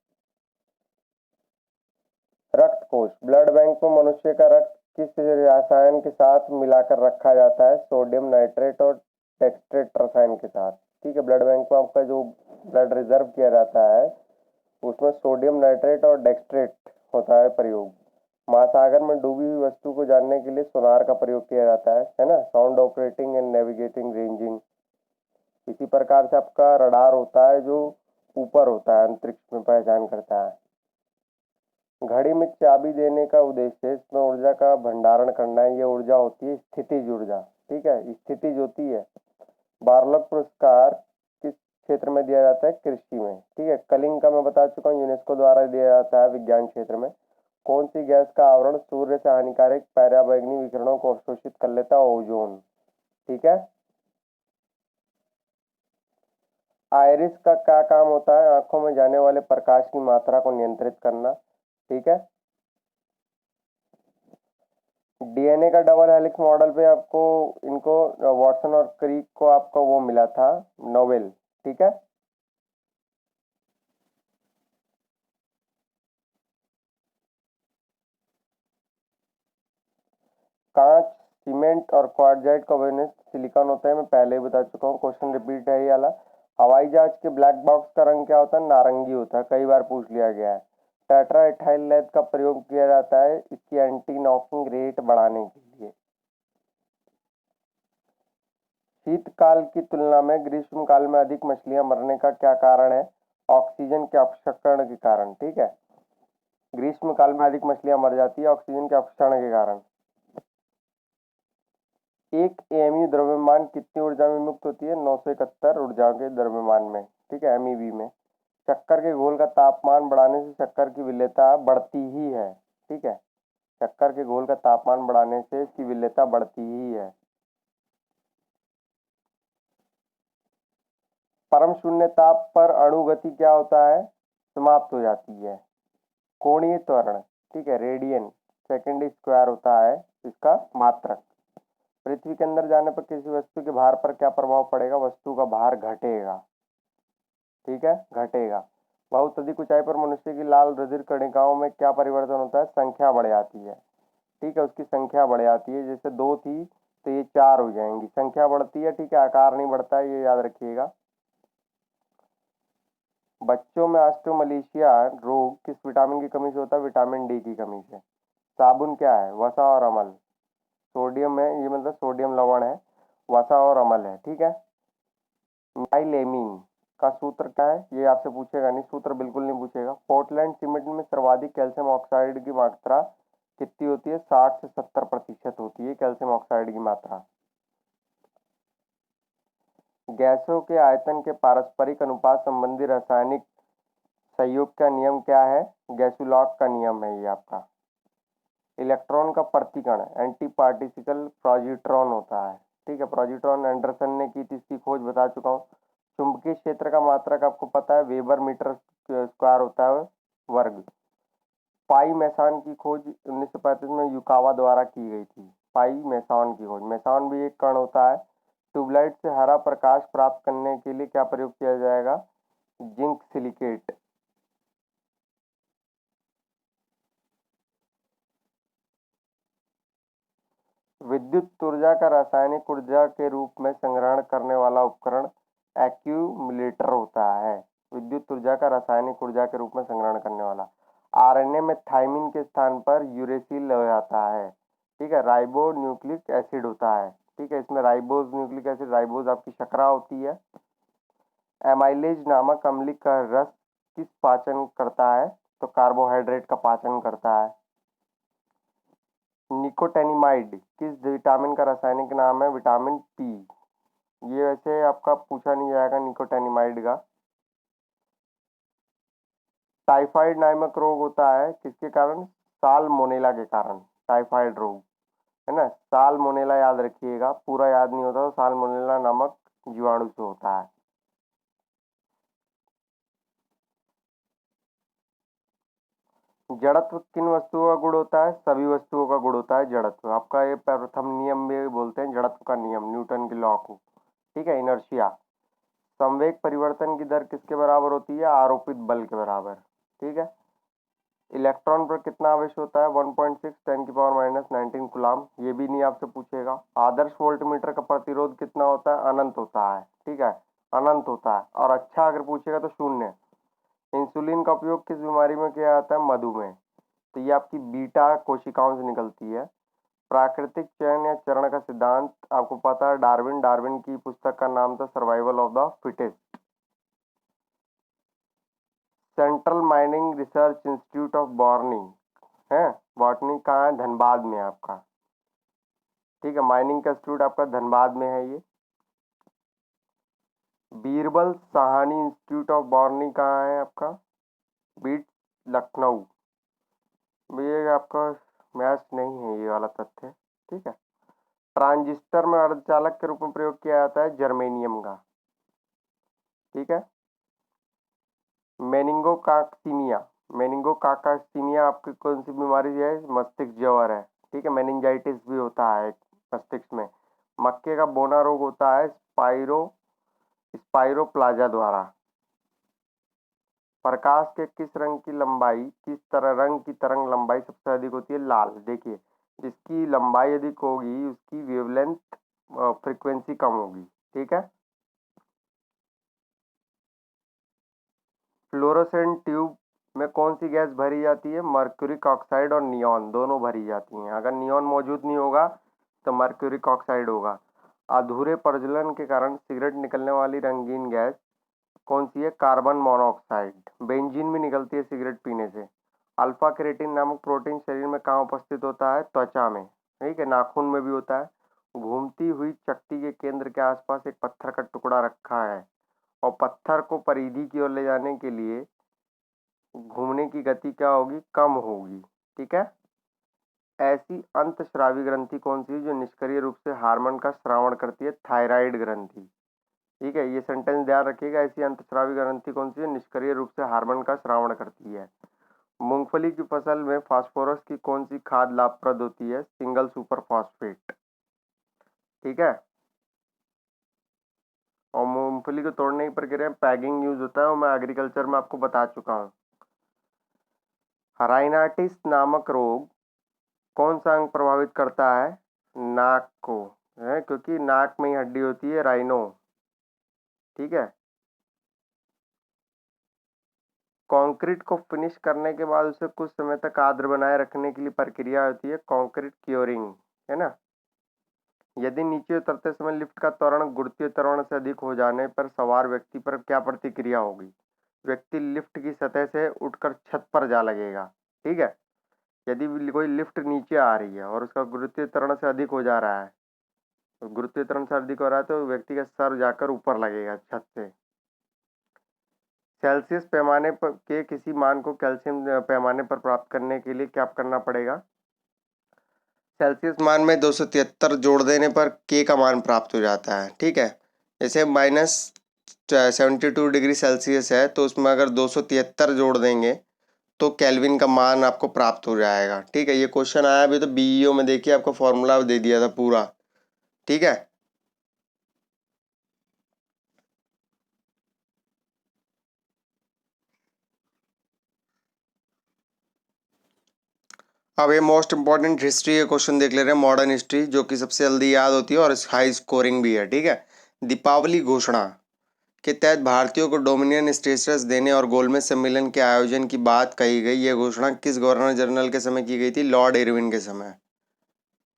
रक्त कोष। ब्लड बैंक में मनुष्य का रक्त किस रसायन के साथ मिलाकर रखा जाता है? सोडियम नाइट्रेट और डेक्सट्रेट रसायन के साथ। ठीक है, ब्लड बैंक में आपका जो ब्लड रिजर्व किया जाता है उसमें सोडियम नाइट्रेट और डेक्सट्रेट होता है प्रयोग। महासागर में डूबी हुई वस्तु को जानने के लिए सोनार का प्रयोग किया जाता है ना। Sound operating and navigating ranging. इसी प्रकार से आपका रडार होता है जो ऊपर होता है, अंतरिक्ष में पहचान करता है। घड़ी में चाबी देने का उद्देश्य इसमें ऊर्जा का भंडारण करना है। ये ऊर्जा होती है स्थितिज ऊर्जा। ठीक है, स्थितिज होती है। बार्लक पुरस्कार किस क्षेत्र में दिया जाता है? कृषि में। ठीक है, कलिंग का मैं बता चुका हूँ, यूनेस्को द्वारा दिया जाता है विज्ञान क्षेत्र में। कौन सी गैस का आवरण सूर्य से हानिकारक पराबैंगनी विकिरणों को अवशोषित कर लेता है? ओजोन। ठीक है, आइरिस का क्या काम होता है? आंखों में जाने वाले प्रकाश की मात्रा को नियंत्रित करना। ठीक है, डीएनए का डबल हेलिक्स मॉडल पे आपको इनको वॉटसन और क्रिक को आपको वो मिला था नोबेल। ठीक है, कांच, सीमेंट और क्वार्टजाइट का वेनेस सिलिकॉन होता है। मैं पहले ही बता चुका हूँ, क्वेश्चन रिपीट है ये वाला। हवाई जहाज के ब्लैक बॉक्स का रंग क्या होता है? नारंगी होता है, कई बार पूछ लिया गया है। टेट्रा इथाइल लेड का प्रयोग किया जाता है इसकी एंटी नॉकिंग रेट बढ़ाने के लिए। शीतकाल की तुलना में ग्रीष्म काल में अधिक मछलियां मरने का क्या कारण है? ऑक्सीजन के अपक्षरण के कारण। ठीक है, ग्रीष्म काल में अधिक मछलियां मर जाती है ऑक्सीजन के अपक्षरण के कारण। एक एमयू द्रव्यमान कितनी ऊर्जा में मुक्त होती है? 971 ऊर्जा के द्रव्यमान में। ठीक है, एमईवी में। शक्कर के घोल का तापमान बढ़ाने से शक्कर की विलेयता बढ़ती ही है। ठीक है, शक्कर के घोल का तापमान बढ़ाने से इसकी विलेयता बढ़ती ही है। परम शून्य ताप पर अणु गति क्या होता है? समाप्त हो जाती है। कोणीय त्वरण। ठीक है, रेडियन सेकेंड स्क्वायर होता है इसका मात्रक। पृथ्वी के अंदर जाने पर किसी वस्तु के भार पर क्या प्रभाव पड़ेगा? वस्तु का भार घटेगा। ठीक है, घटेगा। बहुत अधिक ऊंचाई पर मनुष्य की लाल रुधिर कणिकाओं में क्या परिवर्तन होता है? संख्या बढ़ जाती है। ठीक है, उसकी संख्या बढ़ जाती है। जैसे 2 थी तो ये 4 हो जाएंगी, संख्या बढ़ती है। ठीक है, आकार नहीं बढ़ता है, ये याद रखिएगा। बच्चों में ऑस्टियोमलेशिया रोग किस विटामिन की कमी से होता है? विटामिन डी की कमी से। साबुन क्या है? वसा और अम्ल। सोडियम है, ये मतलब सोडियम लवण है, वसा और अम्ल है। ठीक है, नाइलेमीन का सूत्र क्या है? ये आपसे पूछेगा नहीं, सूत्र बिल्कुल नहीं पूछेगा। पोर्टलैंड सीमेंट में सर्वाधिक कैल्शियम ऑक्साइड की मात्रा कितनी होती है? 60 से 70% होती है कैल्शियम ऑक्साइड की मात्रा। गैसों के आयतन के पारस्परिक अनुपात संबंधी रासायनिक संयोग का नियम क्या है? गैसुलॉक का नियम है ये आपका। इलेक्ट्रॉन का प्रतिकण एंटी पार्टिकल पॉजिट्रॉन होता है। ठीक है, पॉजिट्रॉन एंडरसन ने की थी, इसकी खोज बता चुका हूँ। चुंबकीय क्षेत्र का मात्रक आपको पता है, वेबर मीटर स्क्वायर होता है वर्ग। पाई मेसान की खोज 1935 में युकावा द्वारा की गई थी। पाई मेसान की खोज। मेसान भी एक कण होता है। ट्यूबलाइट से हरा प्रकाश प्राप्त करने के लिए क्या प्रयोग किया जाएगा? Zinc silicate. विद्युत ऊर्जा का रासायनिक ऊर्जा के रूप में संग्रहण करने वाला उपकरण एक्यूमुलेटर होता है। विद्युत ऊर्जा का रासायनिक ऊर्जा के रूप में संग्रहण करने वाला। आरएनए में थाइमिन के स्थान पर यूरेसिल हो जाता है। ठीक है, राइबो न्यूक्लिक एसिड होता है। ठीक है, इसमें राइबोज न्यूक्लिक एसिड, राइबोज आपकी शर्करा होती है। एमाइलेज नामक अम्ल का रस किस पाचन करता है? तो कार्बोहाइड्रेट का पाचन करता है। निकोटेनिमाइड किस विटामिन का रासायनिक नाम है? Vitamin P. ये वैसे आपका पूछा नहीं जाएगा निकोटेनिमाइड का। टाइफाइड नामक रोग होता है किसके कारण? साल्मोनेला के कारण टाइफाइड रोग, है ना। साल्मोनेला याद रखिएगा, पूरा याद नहीं होता तो साल्मोनेला नामक जीवाणु से होता है। जड़त्व किन वस्तुओं का गुण होता है? सभी वस्तुओं का गुण होता है जड़त्व। आपका ये प्रथम नियम में बोलते हैं जड़त्व का नियम, न्यूटन के लॉ को। ठीक है, इनर्शिया। संवेग परिवर्तन की दर किसके बराबर होती है? आरोपित बल के बराबर। ठीक है, इलेक्ट्रॉन पर कितना आवेश होता है? 1.6 10⁻⁻19 कूलाम। ये भी नहीं आपसे पूछेगा। आदर्श वोल्टमीटर का प्रतिरोध कितना होता है? अनंत होता है। ठीक है, अनंत होता है। और अच्छा अगर पूछेगा तो शून्य। इंसुलिन का उपयोग किस बीमारी में किया जाता है? मधुमेह। तो ये आपकी बीटा कोशिकाओं से निकलती है। प्राकृतिक चयन या चरण का सिद्धांत आपको पता है, डार्विन की पुस्तक का नाम था survival of the fittest. Central mining research institute of बॉर्नी है, बॉटनी कहाँ है? धनबाद में आपका। ठीक है, माइनिंग का इंस्टीट्यूट आपका धनबाद में है ये। बीरबल साहनी इंस्टीट्यूट ऑफ बॉर्नी कहाँ है आपका? बीट लखनऊ। ये आपका मैच नहीं है ये वाला तथ्य। ठीक है, ट्रांजिस्टर में अर्धचालक के रूप में प्रयोग किया जाता है जर्मेनियम का। ठीक है, मेनिंगोकाकसीमिया आपकी कौन सी बीमारी है? मस्तिष्क ज्वर है। ठीक है, मेनिंजाइटिस भी होता है मस्तिष्क में। मक्के का बोना रोग होता है स्पाइरोप्लाजा द्वारा। प्रकाश के किस रंग की तरंग लंबाई सबसे अधिक होती है? लाल। देखिए, जिसकी लंबाई अधिक होगी उसकी वेवलेंथ फ्रीक्वेंसी कम होगी। ठीक है, फ्लोरोसेंट ट्यूब में कौन सी गैस भरी जाती है? मर्क्यूरिक ऑक्साइड और नियॉन, दोनों भरी जाती हैं। अगर नियॉन मौजूद नहीं होगा तो मर्क्यूरिक ऑक्साइड होगा। अधूरे प्रज्वलन के कारण सिगरेट निकलने वाली रंगीन गैस कौन सी है? Carbon monoxide. बेंजीन भी निकलती है सिगरेट पीने से। अल्फा केरेटिन नामक प्रोटीन शरीर में कहाँ उपस्थित होता है? त्वचा में। ठीक है, नाखून में भी होता है। घूमती हुई चकती के केंद्र के आसपास एक पत्थर का टुकड़ा रखा है और पत्थर को परिधि की ओर ले जाने के लिए घूमने की गति क्या होगी? कम होगी। ठीक है, ऐसी अंतःस्रावी ग्रंथि कौन सी है जो निष्क्रिय रूप से हार्मोन का स्रावण करती है? थायराइड ग्रंथि। ठीक है, ये सेंटेंस ध्यान रखिएगा। ऐसी अंतःस्रावी ग्रंथि कौन सी है? निष्क्रिय रूप से हार्मोन का स्रावण करती है। मूंगफली की फसल में फास्फोरस की कौन सी खाद लाभप्रद होती है? Single super phosphate. ठीक है, और मूंगफली को तोड़ने की प्रक्रिया में पैगिंग यूज होता है और मैं एग्रीकल्चर में आपको बता चुका हूँ। राइनाइटिस नामक रोग कौन सा अंग प्रभावित करता है? नाक को है, क्योंकि नाक में ही हड्डी होती है राइनो। ठीक है, कंक्रीट को फिनिश करने के बाद उसे कुछ समय तक आर्द्र बनाए रखने के लिए प्रक्रिया होती है कंक्रीट क्योरिंग, है ना। यदि नीचे उतरते समय लिफ्ट का त्वरण गुरुत्वीय त्वरण से अधिक हो जाने पर सवार व्यक्ति पर क्या प्रतिक्रिया होगी? व्यक्ति लिफ्ट की सतह से उठकर छत पर जा लगेगा। ठीक है, यदि कोई लिफ्ट नीचे आ रही है और उसका गुरुत्वीय त्वरण से अधिक हो जा रहा है, तो गुरुत्वीय त्वरण से अधिक हो रहा है तो व्यक्ति का सर जाकर ऊपर लगेगा छत से। सेल्सियस पैमाने पर के किसी मान को कैल्शियम पैमाने पर प्राप्त करने के लिए क्या करना पड़ेगा? सेल्सियस मान में 273 जोड़ देने पर के का मान प्राप्त हो जाता है। ठीक है, जैसे -72 डिग्री सेल्सियस है तो उसमें अगर 273 जोड़ देंगे तो केल्विन का मान आपको प्राप्त हो जाएगा। ठीक है, ये क्वेश्चन आया अभी तो बीईओ में, देखिए आपको फॉर्मूला दे दिया था पूरा। ठीक है, अब ये मोस्ट इंपॉर्टेंट हिस्ट्री के क्वेश्चन देख ले रहे हैं, मॉडर्न हिस्ट्री, जो कि सबसे जल्दी याद होती है और हाई स्कोरिंग भी है। ठीक है, दीपावली घोषणा के तहत भारतीयों को डोमिनियन स्टेटस देने और गोलमेज सम्मेलन के आयोजन की बात कही गई। यह घोषणा किस गवर्नर जनरल के समय की गई थी? लॉर्ड इरविन के समय।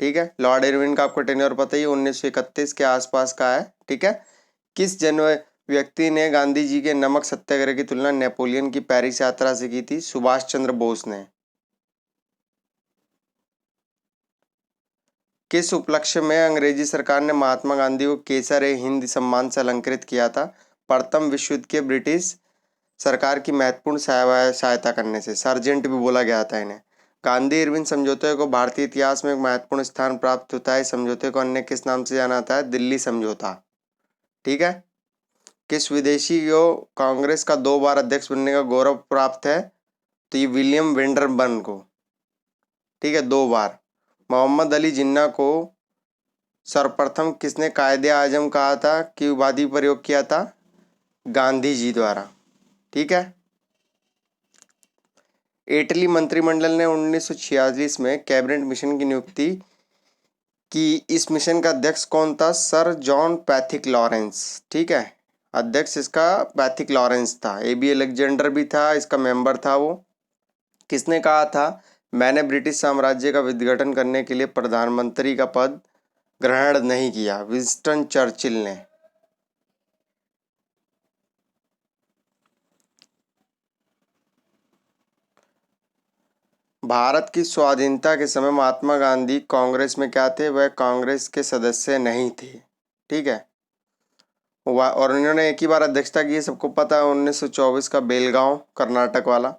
ठीक है, लॉर्ड इरविन का आपको टेन्योर पता ही 1931 के आसपास का है। ठीक है, किस जन व्यक्ति ने गांधी जी के नमक सत्याग्रह की तुलना नेपोलियन की पेरिस यात्रा से की थी? सुभाष चंद्र बोस ने। किस उपलक्ष्य में अंग्रेजी सरकार ने महात्मा गांधी को केसर ए हिंद सम्मान से अलंकृत किया था? प्रथम विश्व युद्ध के ब्रिटिश सरकार की महत्वपूर्ण सहायता करने से। सर्जेंट भी बोला गया था इन्हें। गांधी इरविन समझौते को भारतीय इतिहास में एक महत्वपूर्ण स्थान प्राप्त होता है। इस समझौते को अन्य किस नाम से जाना जाता है? दिल्ली समझौता। ठीक है, किस विदेशी को कांग्रेस का 2 बार अध्यक्ष बनने का गौरव प्राप्त है? तो ये विलियम वेंडरबर्न को। ठीक है, 2 बार। मोहम्मद अली जिन्ना को सर्वप्रथम किसने कायदे आजम कहा था कि उपाधि प्रयोग किया था? गांधी जी द्वारा। ठीक है, इटली मंत्रिमंडल ने 1946 में कैबिनेट मिशन की नियुक्ति की। इस मिशन का अध्यक्ष कौन था? Sir John Pethick Lawrence. ठीक है, अध्यक्ष इसका पैथिक लॉरेंस था। एबी अलेक्जेंडर भी था इसका मेंबर था वो। किसने कहा था मैंने ब्रिटिश साम्राज्य का विघटन करने के लिए प्रधानमंत्री का पद ग्रहण नहीं किया? विंस्टन चर्चिल ने। भारत की स्वाधीनता के समय महात्मा गांधी कांग्रेस में क्या थे? वह कांग्रेस के सदस्य नहीं थे। ठीक है, और उन्होंने एक ही बार अध्यक्षता की है, सबको पता है, 1924 का बेलगांव कर्नाटक वाला।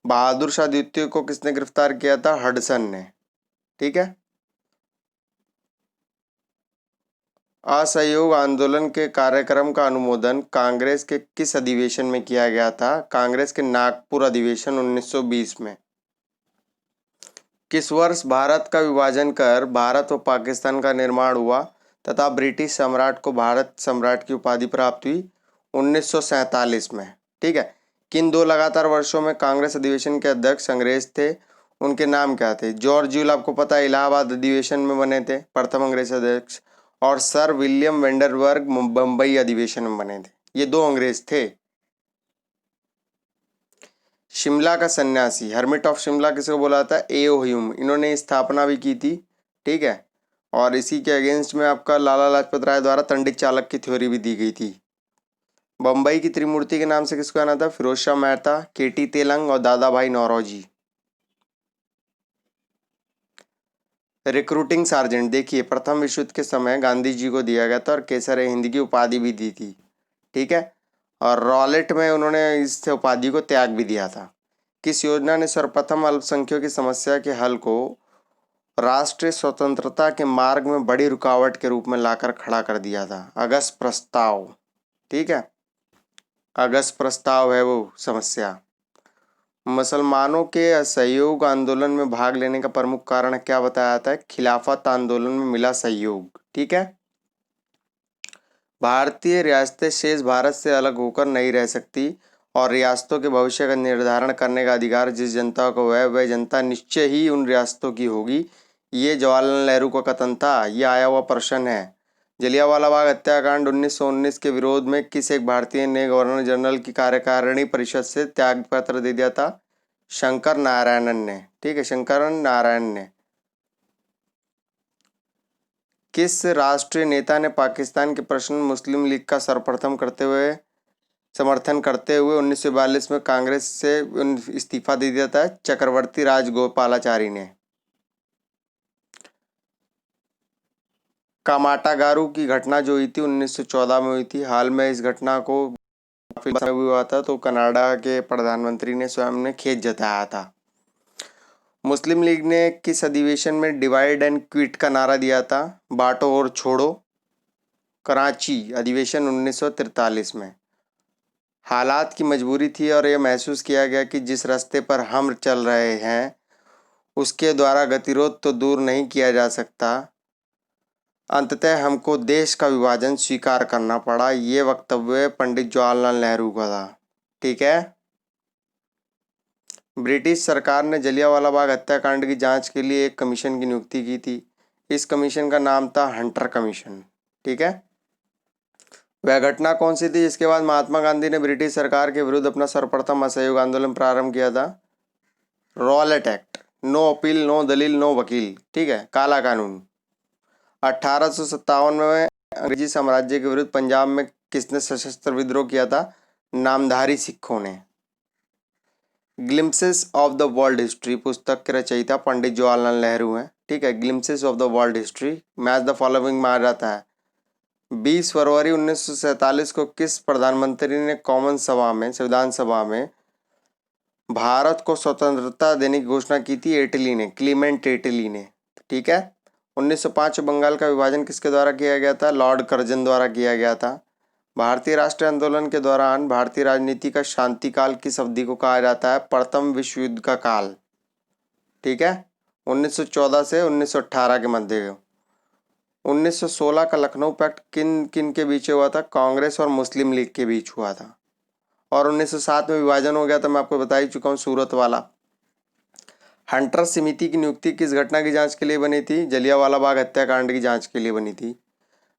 बहादुर शाह द्वितीय को किसने गिरफ्तार किया था? हडसन ने। ठीक है, असहयोग आंदोलन के कार्यक्रम का अनुमोदन कांग्रेस के किस अधिवेशन में किया गया था? कांग्रेस के नागपुर अधिवेशन 1920 में। किस वर्ष भारत का विभाजन कर भारत व पाकिस्तान का निर्माण हुआ तथा ब्रिटिश सम्राट को भारत सम्राट की उपाधि प्राप्त हुई? 1947 में। ठीक है, किन दो लगातार वर्षों में कांग्रेस अधिवेशन के अध्यक्ष अंग्रेज थे? उनके नाम क्या थे? जॉर्ज यूल आपको पता है इलाहाबाद अधिवेशन में बने थे, प्रथम अंग्रेज अध्यक्ष। और सर विलियम वेंडरबर्ग बम्बई अधिवेशन में बने थे। ये दो अंग्रेज थे। शिमला का सन्यासी, हर्मिट ऑफ शिमला किसको बोला था? एओ ह्यूम, इन्होंने स्थापना भी की थी। ठीक है, और इसी के अगेंस्ट में आपका लाला लाजपत राय द्वारा तंडित चालक की थ्योरी भी दी गई थी। बम्बई की त्रिमूर्ति के नाम से किसको जाना था? फिरोज शाह मेहता, केटी तेलंग और दादा भाई नौरोजी। रिक्रूटिंग सार्जेंट, देखिए प्रथम विश्व युद्ध के समय गांधी जी को दिया गया था और केसर हिंद की उपाधि भी दी थी। ठीक है, और रॉलेट में उन्होंने इस उपाधि को त्याग भी दिया था। किस योजना ने सर्वप्रथम अल्पसंख्यकों की समस्या के हल को राष्ट्रीय स्वतंत्रता के मार्ग में बड़ी रुकावट के रूप में लाकर खड़ा कर दिया था? अगस्त प्रस्ताव। ठीक है, अगस्त प्रस्ताव है वो समस्या। मुसलमानों के असहयोग आंदोलन में भाग लेने का प्रमुख कारण क्या बताया जाता है? खिलाफत आंदोलन में मिला सहयोग। ठीक है, भारतीय रियासतें शेष भारत से अलग होकर नहीं रह सकती और रियासतों के भविष्य का निर्धारण करने का अधिकार जिस जनता को है वह जनता निश्चय ही उन रियासतों की होगी। ये जवाहरलाल नेहरू का कथन था। ये आया हुआ प्रश्न है। जलियांवाला बाग हत्याकांड 1919 के विरोध में किस एक भारतीय ने गवर्नर जनरल की कार्यकारिणी परिषद से त्याग पत्र दे दिया था? शंकर नारायणन ने। ठीक है, शंकर नारायण ने। किस राष्ट्रीय नेता ने पाकिस्तान के प्रश्न मुस्लिम लीग का समर्थन करते हुए 1942 में कांग्रेस से इस्तीफा दे दिया था? चक्रवर्ती राजगोपालाचारी ने। कामाटागारू की घटना जो हुई थी 1914 में हुई थी। हाल में इस घटना को काफी समय भी हुआ था तो कनाडा के प्रधानमंत्री ने स्वयं ने खेद जताया था। मुस्लिम लीग ने किस अधिवेशन में डिवाइड एंड क्विट का नारा दिया था? बांटो और छोड़ो। कराची अधिवेशन 1943 में। हालात की मजबूरी थी और यह महसूस किया गया कि जिस रास्ते पर हम चल रहे हैं उसके द्वारा गतिरोध तो दूर नहीं किया जा सकता। अंततः हमको देश का विभाजन स्वीकार करना पड़ा। ये वक्तव्य पंडित जवाहरलाल नेहरू का था। ठीक है, ब्रिटिश सरकार ने जलियांवाला बाग हत्याकांड की जांच के लिए एक कमीशन की नियुक्ति की थी। इस कमीशन का नाम था हंटर कमीशन। ठीक है, वह घटना कौन सी थी जिसके बाद महात्मा गांधी ने ब्रिटिश सरकार के विरुद्ध अपना सर्वप्रथम असहयोग आंदोलन प्रारंभ किया था? Rowlatt act, no appeal no दलील नो वकील। ठीक है, काला कानून। 1857 में अंग्रेजी साम्राज्य के विरुद्ध पंजाब में किसने सशस्त्र विद्रोह किया था? नामधारी सिखों ने। Glimpses of the world history पुस्तक के रचयिता पंडित जवाहरलाल नेहरू हैं। ठीक है, glimpses of the world history match the following में आ जाता है। 20 फरवरी 1947 को किस प्रधानमंत्री ने कॉमन सभा में संविधान सभा में भारत को स्वतंत्रता देने की घोषणा की थी? इटली ने, क्लीमेंट इटली ने। ठीक है, 1905 बंगाल का विभाजन किसके द्वारा किया गया था? लॉर्ड कर्जन द्वारा किया गया था। भारतीय राष्ट्रीय आंदोलन के दौरान भारतीय राजनीति का शांतिकाल किस अवधि को कहा जाता है? प्रथम विश्व युद्ध का काल। ठीक है, 1914 से 1918 के मध्य। 1916 का लखनऊ पैक्ट किन किन के बीच हुआ था? कांग्रेस और मुस्लिम लीग के बीच हुआ था। और 1907 में विभाजन हो गया था, मैं आपको बता ही चुका हूँ, सूरत वाला। हंटर समिति की नियुक्ति किस घटना की जांच के लिए बनी थी? जलियांवाला बाग हत्याकांड की जांच के लिए बनी थी।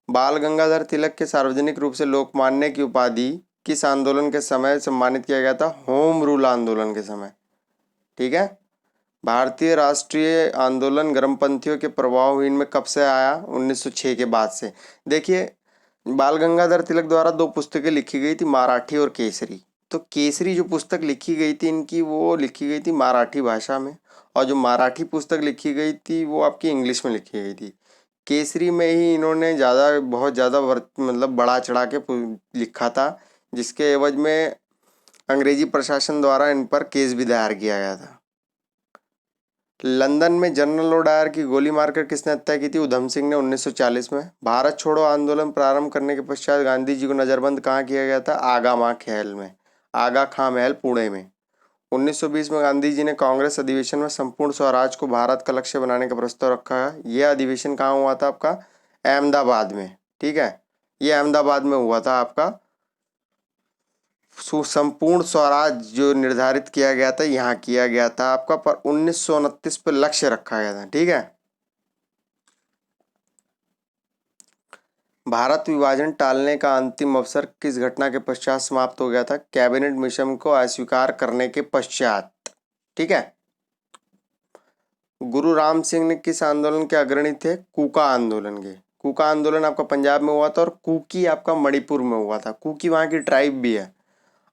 बाल गंगाधर तिलक के सार्वजनिक रूप से लोकमान्य की उपाधि किस आंदोलन के समय सम्मानित किया गया था? होम रूल आंदोलन के समय। ठीक है। भारतीय राष्ट्रीय आंदोलन गर्मपंथियों के प्रभावहीन में कब से आया? 1906 के बाद से। देखिए, बाल गंगाधर तिलक द्वारा दो पुस्तकें लिखी गई थी, मराठी और केसरी। तो केसरी जो पुस्तक लिखी गई थी इनकी, वो लिखी गई थी मराठी भाषा में, और जो मराठी पुस्तक लिखी गई थी वो आपकी इंग्लिश में लिखी गई थी। केसरी में ही इन्होंने बहुत ज़्यादा मतलब बढ़ा चढ़ा के लिखा था, जिसके एवज में अंग्रेजी प्रशासन द्वारा इन पर केस भी दायर किया गया था। लंदन में जनरल लो डायर की गोली मारकर किसने हत्या की थी? उधम सिंह ने 1940 में। भारत छोड़ो आंदोलन प्रारंभ करने के पश्चात गांधी जी को नजरबंद कहाँ किया गया था? आगा खां महल पुणे में। 1920 में गांधी जी ने कांग्रेस अधिवेशन में संपूर्ण स्वराज को भारत का लक्ष्य बनाने का प्रस्ताव रखा है। यह अधिवेशन कहाँ हुआ था आपका? अहमदाबाद में। ठीक है, ये अहमदाबाद में हुआ था आपका। संपूर्ण स्वराज जो निर्धारित किया गया था यहाँ किया गया था आपका, पर 1929 पे लक्ष्य रखा गया था। ठीक है। भारत विभाजन टालने का अंतिम अवसर किस घटना के पश्चात समाप्त हो गया था? कैबिनेट मिशन को अस्वीकार करने के पश्चात। ठीक है। गुरु राम सिंह ने किस आंदोलन के अग्रणी थे? कूका आंदोलन के। कूका आंदोलन आपका पंजाब में हुआ था, और कुकी आपका मणिपुर में हुआ था। कुकी वहाँ की ट्राइब भी है।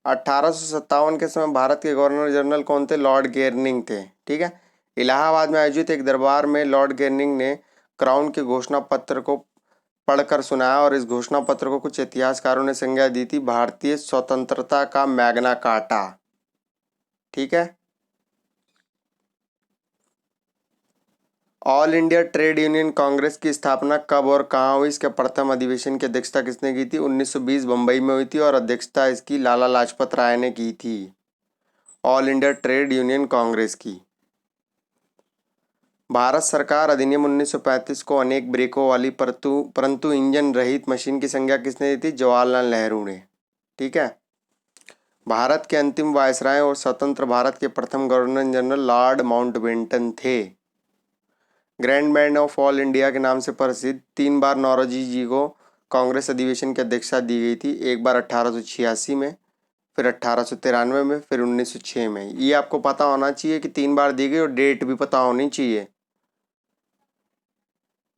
1857 के समय भारत के गवर्नर जनरल कौन थे? लॉर्ड केर्निंग थे। ठीक है। इलाहाबाद में आयोजित एक दरबार में लॉर्ड केर्निंग ने क्राउन के घोषणा पत्र को पढ़कर सुनाया, और इस घोषणा पत्र को कुछ इतिहासकारों ने संज्ञा दी थी भारतीय स्वतंत्रता का मैग्ना कार्टा। ठीक है। All India trade union Congress की स्थापना कब और कहाँ हुई? इसके प्रथम अधिवेशन की अध्यक्षता किसने की थी? 1920 बम्बई में हुई थी, और अध्यक्षता इसकी लाला लाजपत राय ने की थी, all India trade union Congress की। भारत सरकार अधिनियम 1935 को अनेक ब्रेकों वाली परंतु इंजन रहित मशीन की संज्ञा किसने दी थी? जवाहरलाल नेहरू ने। ठीक है। भारत के अंतिम वायसराय और स्वतंत्र भारत के प्रथम गवर्नर जनरल लॉर्ड माउंटबेटन थे। Grand band of all India के नाम से प्रसिद्ध 3 बार नौरोजी जी को कांग्रेस अधिवेशन की अध्यक्षता दी गई थी। एक बार 1886 में, फिर 1893 में, फिर 1906 में। ये आपको पता होना चाहिए कि 3 बार दी गई, और डेट भी पता होनी चाहिए।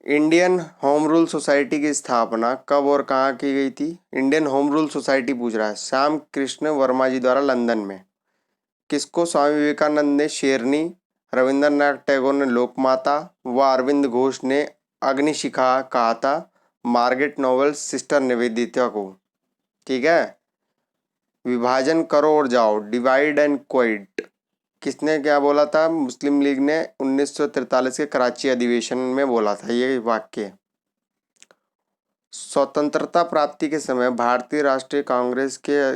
इंडियन होम रूल सोसाइटी की स्थापना कब और कहाँ की गई थी? इंडियन होम रूल सोसाइटी पूछ रहा है, श्याम कृष्ण वर्मा जी द्वारा लंदन में। किसको स्वामी विवेकानंद ने शेरनी, रविंद्रनाथ टैगोर ने लोकमाता व अरविंद घोष ने अग्निशिखा कहा था? मार्गरेट नोबल सिस्टर निवेदिता को। ठीक है। विभाजन करो और जाओ, डिवाइड एंड क्वाइट, किसने क्या बोला था? मुस्लिम लीग ने 1943 के कराची अधिवेशन में बोला था ये वाक्य। स्वतंत्रता प्राप्ति के समय भारतीय राष्ट्रीय कांग्रेस के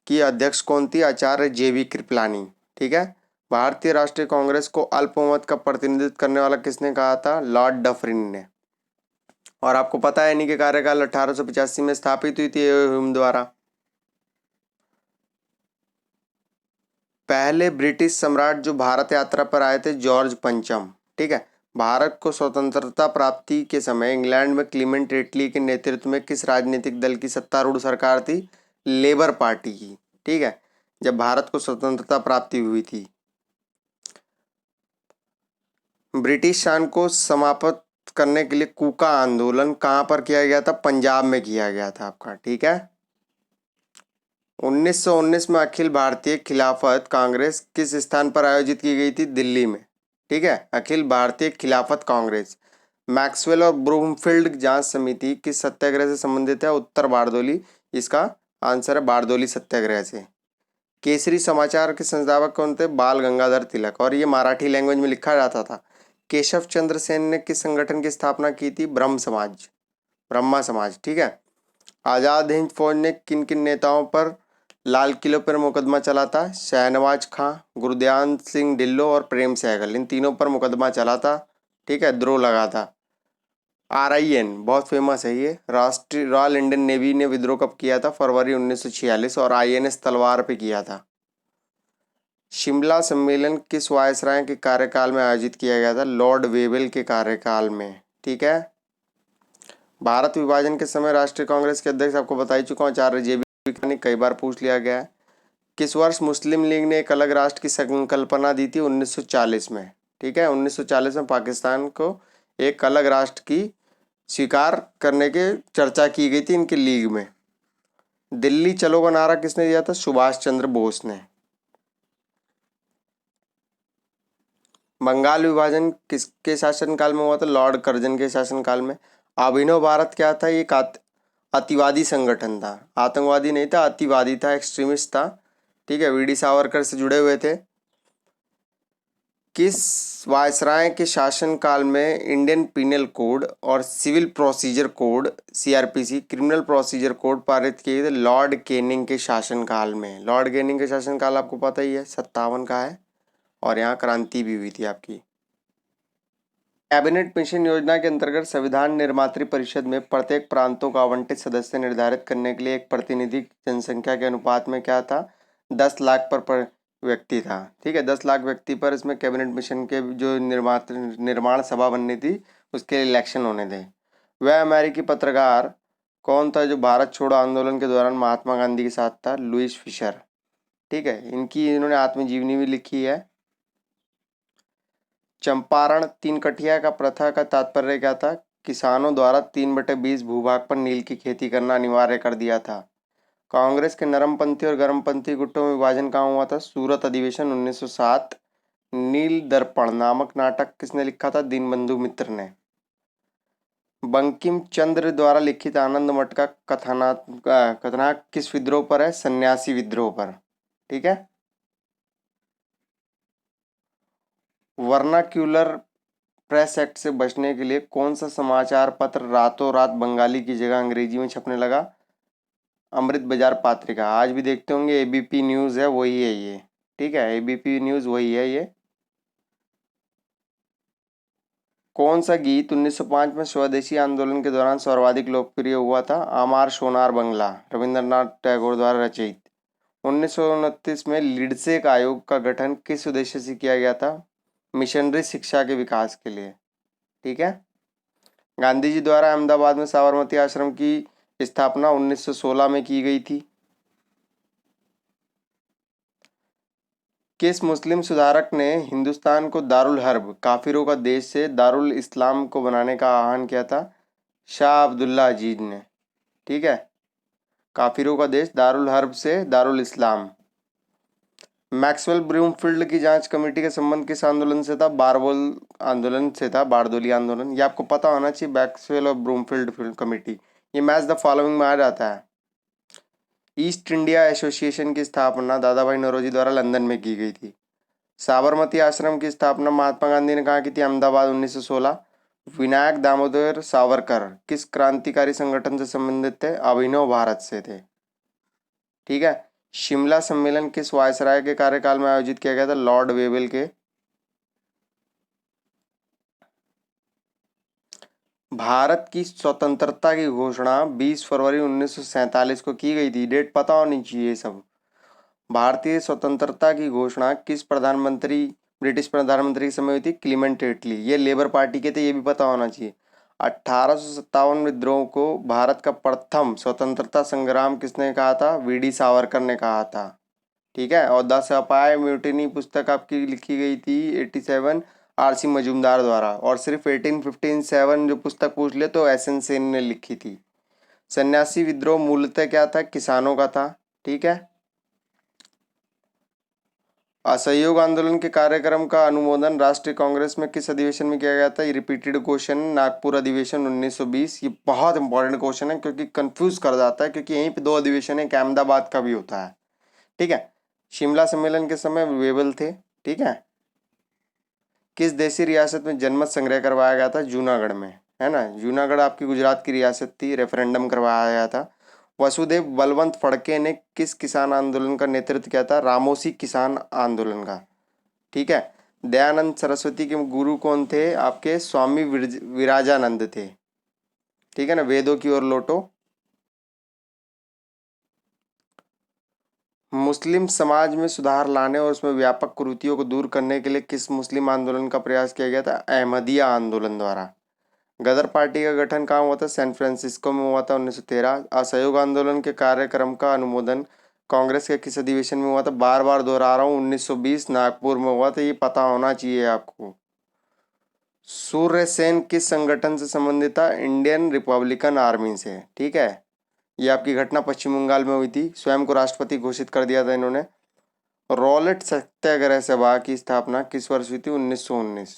की अध्यक्ष कौन थी? आचार्य JV कृपलानी। ठीक है। भारतीय राष्ट्रीय कांग्रेस को अल्पमत का प्रतिनिधित्व करने वाला किसने कहा था? लॉर्ड डफरिन ने। और आपको पता है इन्हीं के कार्यकाल 1885 में स्थापित हुई थी ह्यूम द्वारा। पहले ब्रिटिश सम्राट जो भारत यात्रा पर आए थे, जॉर्ज पंचम। ठीक है। भारत को स्वतंत्रता प्राप्ति के समय इंग्लैंड में क्लीमेंट एटली के नेतृत्व में किस राजनीतिक दल की सत्तारूढ़ सरकार थी? लेबर पार्टी की। ठीक है, जब भारत को स्वतंत्रता प्राप्ति हुई थी। ब्रिटिश शासन को समाप्त करने के लिए कूका आंदोलन कहाँ पर किया गया था? पंजाब में किया गया था आपका। ठीक है। 1919 में अखिल भारतीय खिलाफत कांग्रेस किस स्थान पर आयोजित की गई थी? दिल्ली में। ठीक है। अखिल भारतीय खिलाफत कांग्रेस। मैक्सवेल और ब्रूमफील्ड जांच समिति किस सत्याग्रह से संबंधित है? उत्तर बारदोली। इसका आंसर है बारदोली सत्याग्रह से। केसरी समाचार के संस्थापक कौन थे? बाल गंगाधर तिलक, और ये मराठी लैंग्वेज में लिखा जाता था। केशव चंद्र सेन ने किस संगठन की स्थापना की थी? ब्रह्मा समाज। ठीक है। आज़ाद हिंद फौज ने किन किन नेताओं पर लाल किले पर मुकदमा चला था? शहनवाज खां, गुरदयान सिंह ढिल्लों और प्रेम सहगल, इन तीनों पर मुकदमा चला था। ठीक है, द्रोह लगा था। RIN बहुत फेमस है ये। राष्ट्रीय रॉयल इंडियन नेवी ने विद्रोह कब किया था? फरवरी 1946, और INS तलवार पे किया था। शिमला सम्मेलन किस वायसराय के कार्यकाल में आयोजित किया गया था? लॉर्ड वेबल के कार्यकाल में। ठीक है। भारत विभाजन के समय राष्ट्रीय कांग्रेस के अध्यक्ष आपको बता ही चुका हूँ, आचार्य JB कई बार पूछ लिया गया है। किस वर्ष मुस्लिम लीग ने एक अलग राष्ट्र की संकल्पना दी थी? 1940 में। ठीक है, 1940 में पाकिस्तान को एक अलग राष्ट्र की स्वीकार करने की चर्चा की गई थी इनकी लीग में। दिल्ली चलो का नारा किसने दिया था? सुभाष चंद्र बोस ने। बंगाल विभाजन किसके शासनकाल में हुआ था? लॉर्ड कर्जन के शासनकाल में। अभिनव भारत क्या था? ये एक अतिवादी संगठन था, आतंकवादी नहीं था, अतिवादी था, एक्सट्रीमिस्ट था। ठीक है, VD सावरकर से जुड़े हुए थे। किस वायसराय के शासनकाल में इंडियन पिनल कोड और civil procedure code CRPC criminal procedure code पारित किए थे? लॉर्ड केनिंग के शासनकाल में। लॉर्ड केनिंग के शासनकाल आपको पता ही है, 57 का है, और यहाँ क्रांति भी हुई थी आपकी। कैबिनेट मिशन योजना के अंतर्गत संविधान निर्मात्री परिषद में प्रत्येक प्रांतों का आवंटित सदस्य निर्धारित करने के लिए एक प्रतिनिधि जनसंख्या के अनुपात में क्या था? 10 लाख पर व्यक्ति था। ठीक है, 10 लाख व्यक्ति पर इसमें कैबिनेट मिशन के जो निर्माण सभा बननी थी उसके इलेक्शन होने थे। वह अमेरिकी पत्रकार कौन था जो भारत छोड़ो आंदोलन के दौरान महात्मा गांधी के साथ था? Louis Fischer. ठीक है, इन्होंने आत्मजीवनी भी लिखी है। चंपारण तीन कठिया का प्रथा का तात्पर्य क्या था? किसानों द्वारा 3/20 भूभाग पर नील की खेती करना अनिवार्य कर दिया था। कांग्रेस के नरमपंथी और गर्मपंथी गुटों में विभाजन कहाँ हुआ था? सूरत अधिवेशन 1907। नील दर्पण नामक नाटक किसने लिखा था? दीनबंधु मित्र ने। बंकिम चंद्र द्वारा लिखित आनंद मठ का कथनाक किस विद्रोह पर है? सन्यासी विद्रोह पर। ठीक है। वर्नाक्यूलर प्रेस एक्ट से बचने के लिए कौन सा समाचार पत्र रातों रात बंगाली की जगह अंग्रेजी में छपने लगा? अमृत बाजार पत्रिका। आज भी देखते होंगे ABP न्यूज़ है, वही है ये। ठीक है, ABP न्यूज़ वही है ये। कौन सा गीत 1905 में स्वदेशी आंदोलन के दौरान सर्वाधिक लोकप्रिय हुआ था? आमार सोनार बंगला, रविंद्रनाथ टैगोर द्वारा रचित। 1929 में लिडसेक आयोग का गठन किस उद्देश्य से किया गया था? मिशनरी शिक्षा के विकास के लिए। ठीक है। गांधी जी द्वारा अहमदाबाद में साबरमती आश्रम की स्थापना 1916 में की गई थी। किस मुस्लिम सुधारक ने हिंदुस्तान को दारुल हर्ब काफिरों का देश से दारुल इस्लाम को बनाने का आह्वान किया था? शाह अब्दुल्ला अजीज ने। ठीक है, काफिरों का देश दारुल हर्ब से दारुल इस्लाम। मैक्सवेल ब्रूमफील्ड की जांच कमेटी का संबंध किस आंदोलन से था? बारबोल आंदोलन से था, बारदोली आंदोलन। ये आपको पता होना चाहिए, मैक्सवेल और ब्रूमफील्ड कमेटी। ये मैच द फॉलोइंग में आ जाता है। ईस्ट इंडिया एसोसिएशन की स्थापना दादा भाई नौरोजी द्वारा लंदन में की गई थी। साबरमती आश्रम की स्थापना महात्मा गांधी ने कहा की थी? अहमदाबाद 1916। विनायक दामोदर सावरकर किस क्रांतिकारी संगठन से संबंधित थे? अभिनव भारत से थे। ठीक है। शिमला सम्मेलन किस वायसराय के कार्यकाल में आयोजित किया गया था? लॉर्ड वेबल के। भारत की स्वतंत्रता की घोषणा 20 फरवरी 1947 को की गई थी। डेट पता होनी चाहिए सब। भारतीय स्वतंत्रता की घोषणा किस प्रधानमंत्री ब्रिटिश प्रधानमंत्री के समय हुई थी? क्लीमेंट एटली। ये लेबर पार्टी के थे, ये भी पता होना चाहिए। 1857 विद्रोह को भारत का प्रथम स्वतंत्रता संग्राम किसने कहा था? VD सावरकर ने कहा था। ठीक है। और द सपाय म्यूटिनी पुस्तक आपकी लिखी गई थी 87 RC मजूमदार द्वारा। और सिर्फ 1857 जो पुस्तक पूछ ले तो SN सेन ने लिखी थी। सन्यासी विद्रोह मूलतः क्या था? किसानों का था। ठीक है। असहयोग आंदोलन के कार्यक्रम का अनुमोदन राष्ट्रीय कांग्रेस में किस अधिवेशन में किया गया था? ये रिपीटेड क्वेश्चन, नागपुर अधिवेशन 1920। ये बहुत इंपॉर्टेंट क्वेश्चन है क्योंकि कंफ्यूज कर जाता है, क्योंकि यहीं पे 2 अधिवेशन है, अहमदाबाद का भी होता है। ठीक है। शिमला सम्मेलन के समय वेबल थे। ठीक है। किस देशी रियासत में जनमत संग्रह करवाया गया था? जूनागढ़ में, है ना। जूनागढ़ आपकी गुजरात की रियासत थी, रेफरेंडम करवाया गया था। वसुदेव बलवंत फड़के ने किस किसान आंदोलन का नेतृत्व किया था? रामोसी किसान आंदोलन का। ठीक है। दयानंद सरस्वती के गुरु कौन थे? आपके स्वामी विराजानंद थे। ठीक है ना। वेदों की ओर लौटो। मुस्लिम समाज में सुधार लाने और उसमें व्यापक कुरीतियों को दूर करने के लिए किस मुस्लिम आंदोलन का प्रयास किया गया था? अहमदिया आंदोलन द्वारा। गदर पार्टी का गठन कहाँ हुआ था? सैन फ्रांसिस्को में हुआ था 1913। असहयोग आंदोलन के कार्यक्रम का अनुमोदन कांग्रेस के किस अधिवेशन में हुआ था? बार बार दोहरा रहा हूँ, 1920 नागपुर में हुआ था, ये पता होना चाहिए आपको। सूर्य सेन किस संगठन से संबंधित था? इंडियन रिपब्लिकन आर्मी से। ठीक है, ये आपकी घटना पश्चिम बंगाल में हुई थी। स्वयं को राष्ट्रपति घोषित कर दिया था इन्होंने। रॉलेट सत्याग्रह सभा की स्थापना किस वर्ष हुई थी? 1919।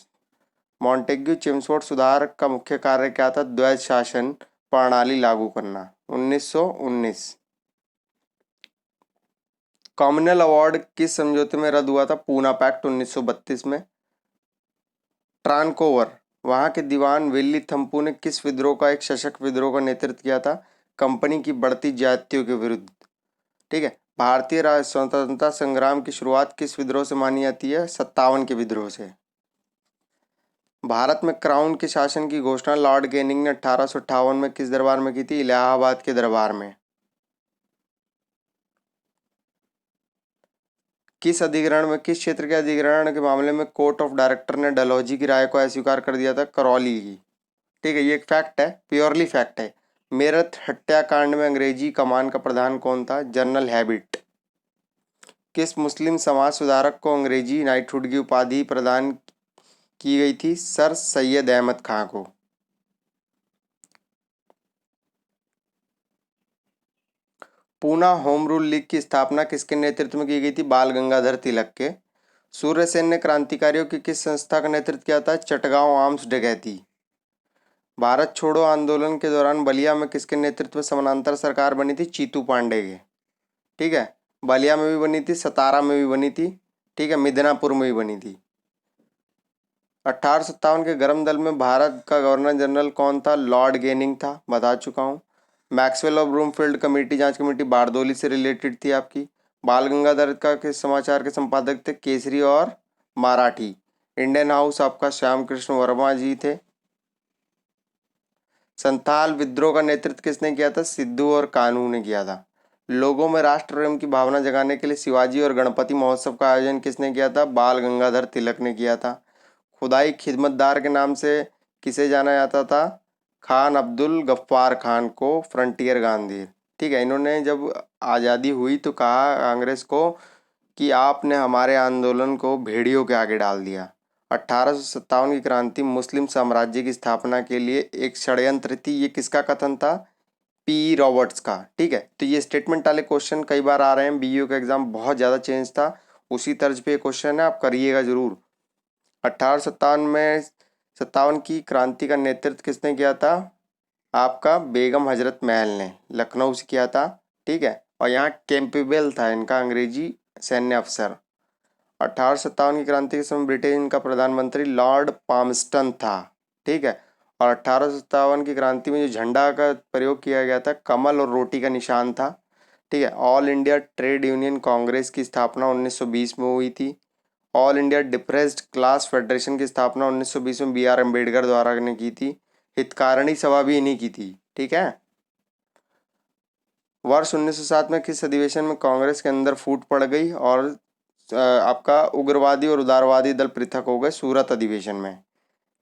मॉन्टेग्यू चेम्सफोर्ड सुधार का मुख्य कार्य क्या था? द्वैध शासन प्रणाली लागू करना, 1919। कॉमनवेल्थ अवार्ड किस समझौते में रद्द हुआ था? पूना पैक्ट 1932 में। ट्रांकोवर, वहां के दीवान वेल्ली थम्पू ने किस विद्रोह का, एक सशक्त विद्रोह का नेतृत्व किया था? कंपनी की बढ़ती ज्यादतियों के विरुद्ध। ठीक है, भारतीय स्वतंत्रता संग्राम की शुरुआत किस विद्रोह से मानी जाती है? 57 के विद्रोह से। भारत में क्राउन के शासन की घोषणा लॉर्ड कैनिंग ने 1858 में किस दरबार में की थी? इलाहाबाद के दरबार में। किस अधिग्रहण में, किस क्षेत्र के अधिग्रहण के मामले में कोर्ट ऑफ डायरेक्टर ने डलहौजी की राय को अस्वीकार कर दिया था? करौली की। ठीक है, ये एक फैक्ट है, प्योरली फैक्ट है। मेरठ हत्याकांड में अंग्रेजी कमान का प्रधान कौन था? General habit. किस मुस्लिम समाज सुधारक को अंग्रेजी नाइटहुड की उपाधि प्रदान की गई थी? सर सैयद अहमद खां को। पूना होम रूल लीग की स्थापना किसके नेतृत्व में की गई थी? बाल गंगाधर तिलक के। सूर्यसेन ने क्रांतिकारियों की किस संस्था का नेतृत्व किया था? चटगांव आर्म्स डकैती। भारत छोड़ो आंदोलन के दौरान बलिया में किसके नेतृत्व में समानांतर सरकार बनी थी? चीतू पांडे के। ठीक है, बलिया में भी बनी थी, सतारा में भी बनी थी, ठीक है, मिदनापुर में भी बनी थी। 1857 के गरम दल में भारत का गवर्नर जनरल कौन था? लॉर्ड गेनिंग था, बता चुका हूँ। मैक्सवेल और ब्रूमफील्ड कमेटी, जांच कमेटी बारदोली से रिलेटेड थी आपकी। बाल गंगाधर का किस समाचार के संपादक थे? केसरी और मराठी। इंडियन हाउस आपका श्याम कृष्ण वर्मा जी थे। संथाल विद्रोह का नेतृत्व किसने किया था? सिद्धू और कान्हू ने किया था। लोगों में राष्ट्र प्रेम की भावना जगाने के लिए शिवाजी और गणपति महोत्सव का आयोजन किसने किया था? बाल गंगाधर तिलक ने किया था। खुदाई खिदमतदार के नाम से किसे जाना जाता था? खान अब्दुल गफ्फार खान को, फ्रंटियर गांधी। ठीक है, इन्होंने जब आज़ादी हुई तो कहा कांग्रेस को कि आपने हमारे आंदोलन को भेड़ियों के आगे डाल दिया। 1857 की क्रांति मुस्लिम साम्राज्य की स्थापना के लिए एक षड्यंत्र थी, ये किसका कथन था? पी रॉबर्ट्स का। ठीक है, तो ये स्टेटमेंट वाले क्वेश्चन कई बार आ रहे हैं, बीयू का एग्जाम बहुत ज़्यादा चेंज था, उसी तर्ज पे क्वेश्चन है, आप करिएगा जरूर। 1857 में 57 की क्रांति का नेतृत्व किसने किया था? आपका बेगम हजरत महल ने, लखनऊ से किया था। ठीक है, और यहाँ कैंपेबल था इनका अंग्रेजी सैन्य अफसर। 1857 की क्रांति के समय ब्रिटेन का प्रधानमंत्री लॉर्ड पामस्टन था। ठीक है, और 1857 की क्रांति में जो झंडा का प्रयोग किया गया था, कमल और रोटी का निशान था। ठीक है, all India trade union Congress की स्थापना 1920 में हुई थी। All India depressed class federation की स्थापना 1920 में बी आर अम्बेडकर द्वारा ने की थी। हितकारिणी सभा भी इन्हीं की थी। ठीक है, वर्ष 1907 में किस अधिवेशन में कांग्रेस के अंदर फूट पड़ गई और आपका उग्रवादी और उदारवादी दल पृथक हो गए? सूरत अधिवेशन में।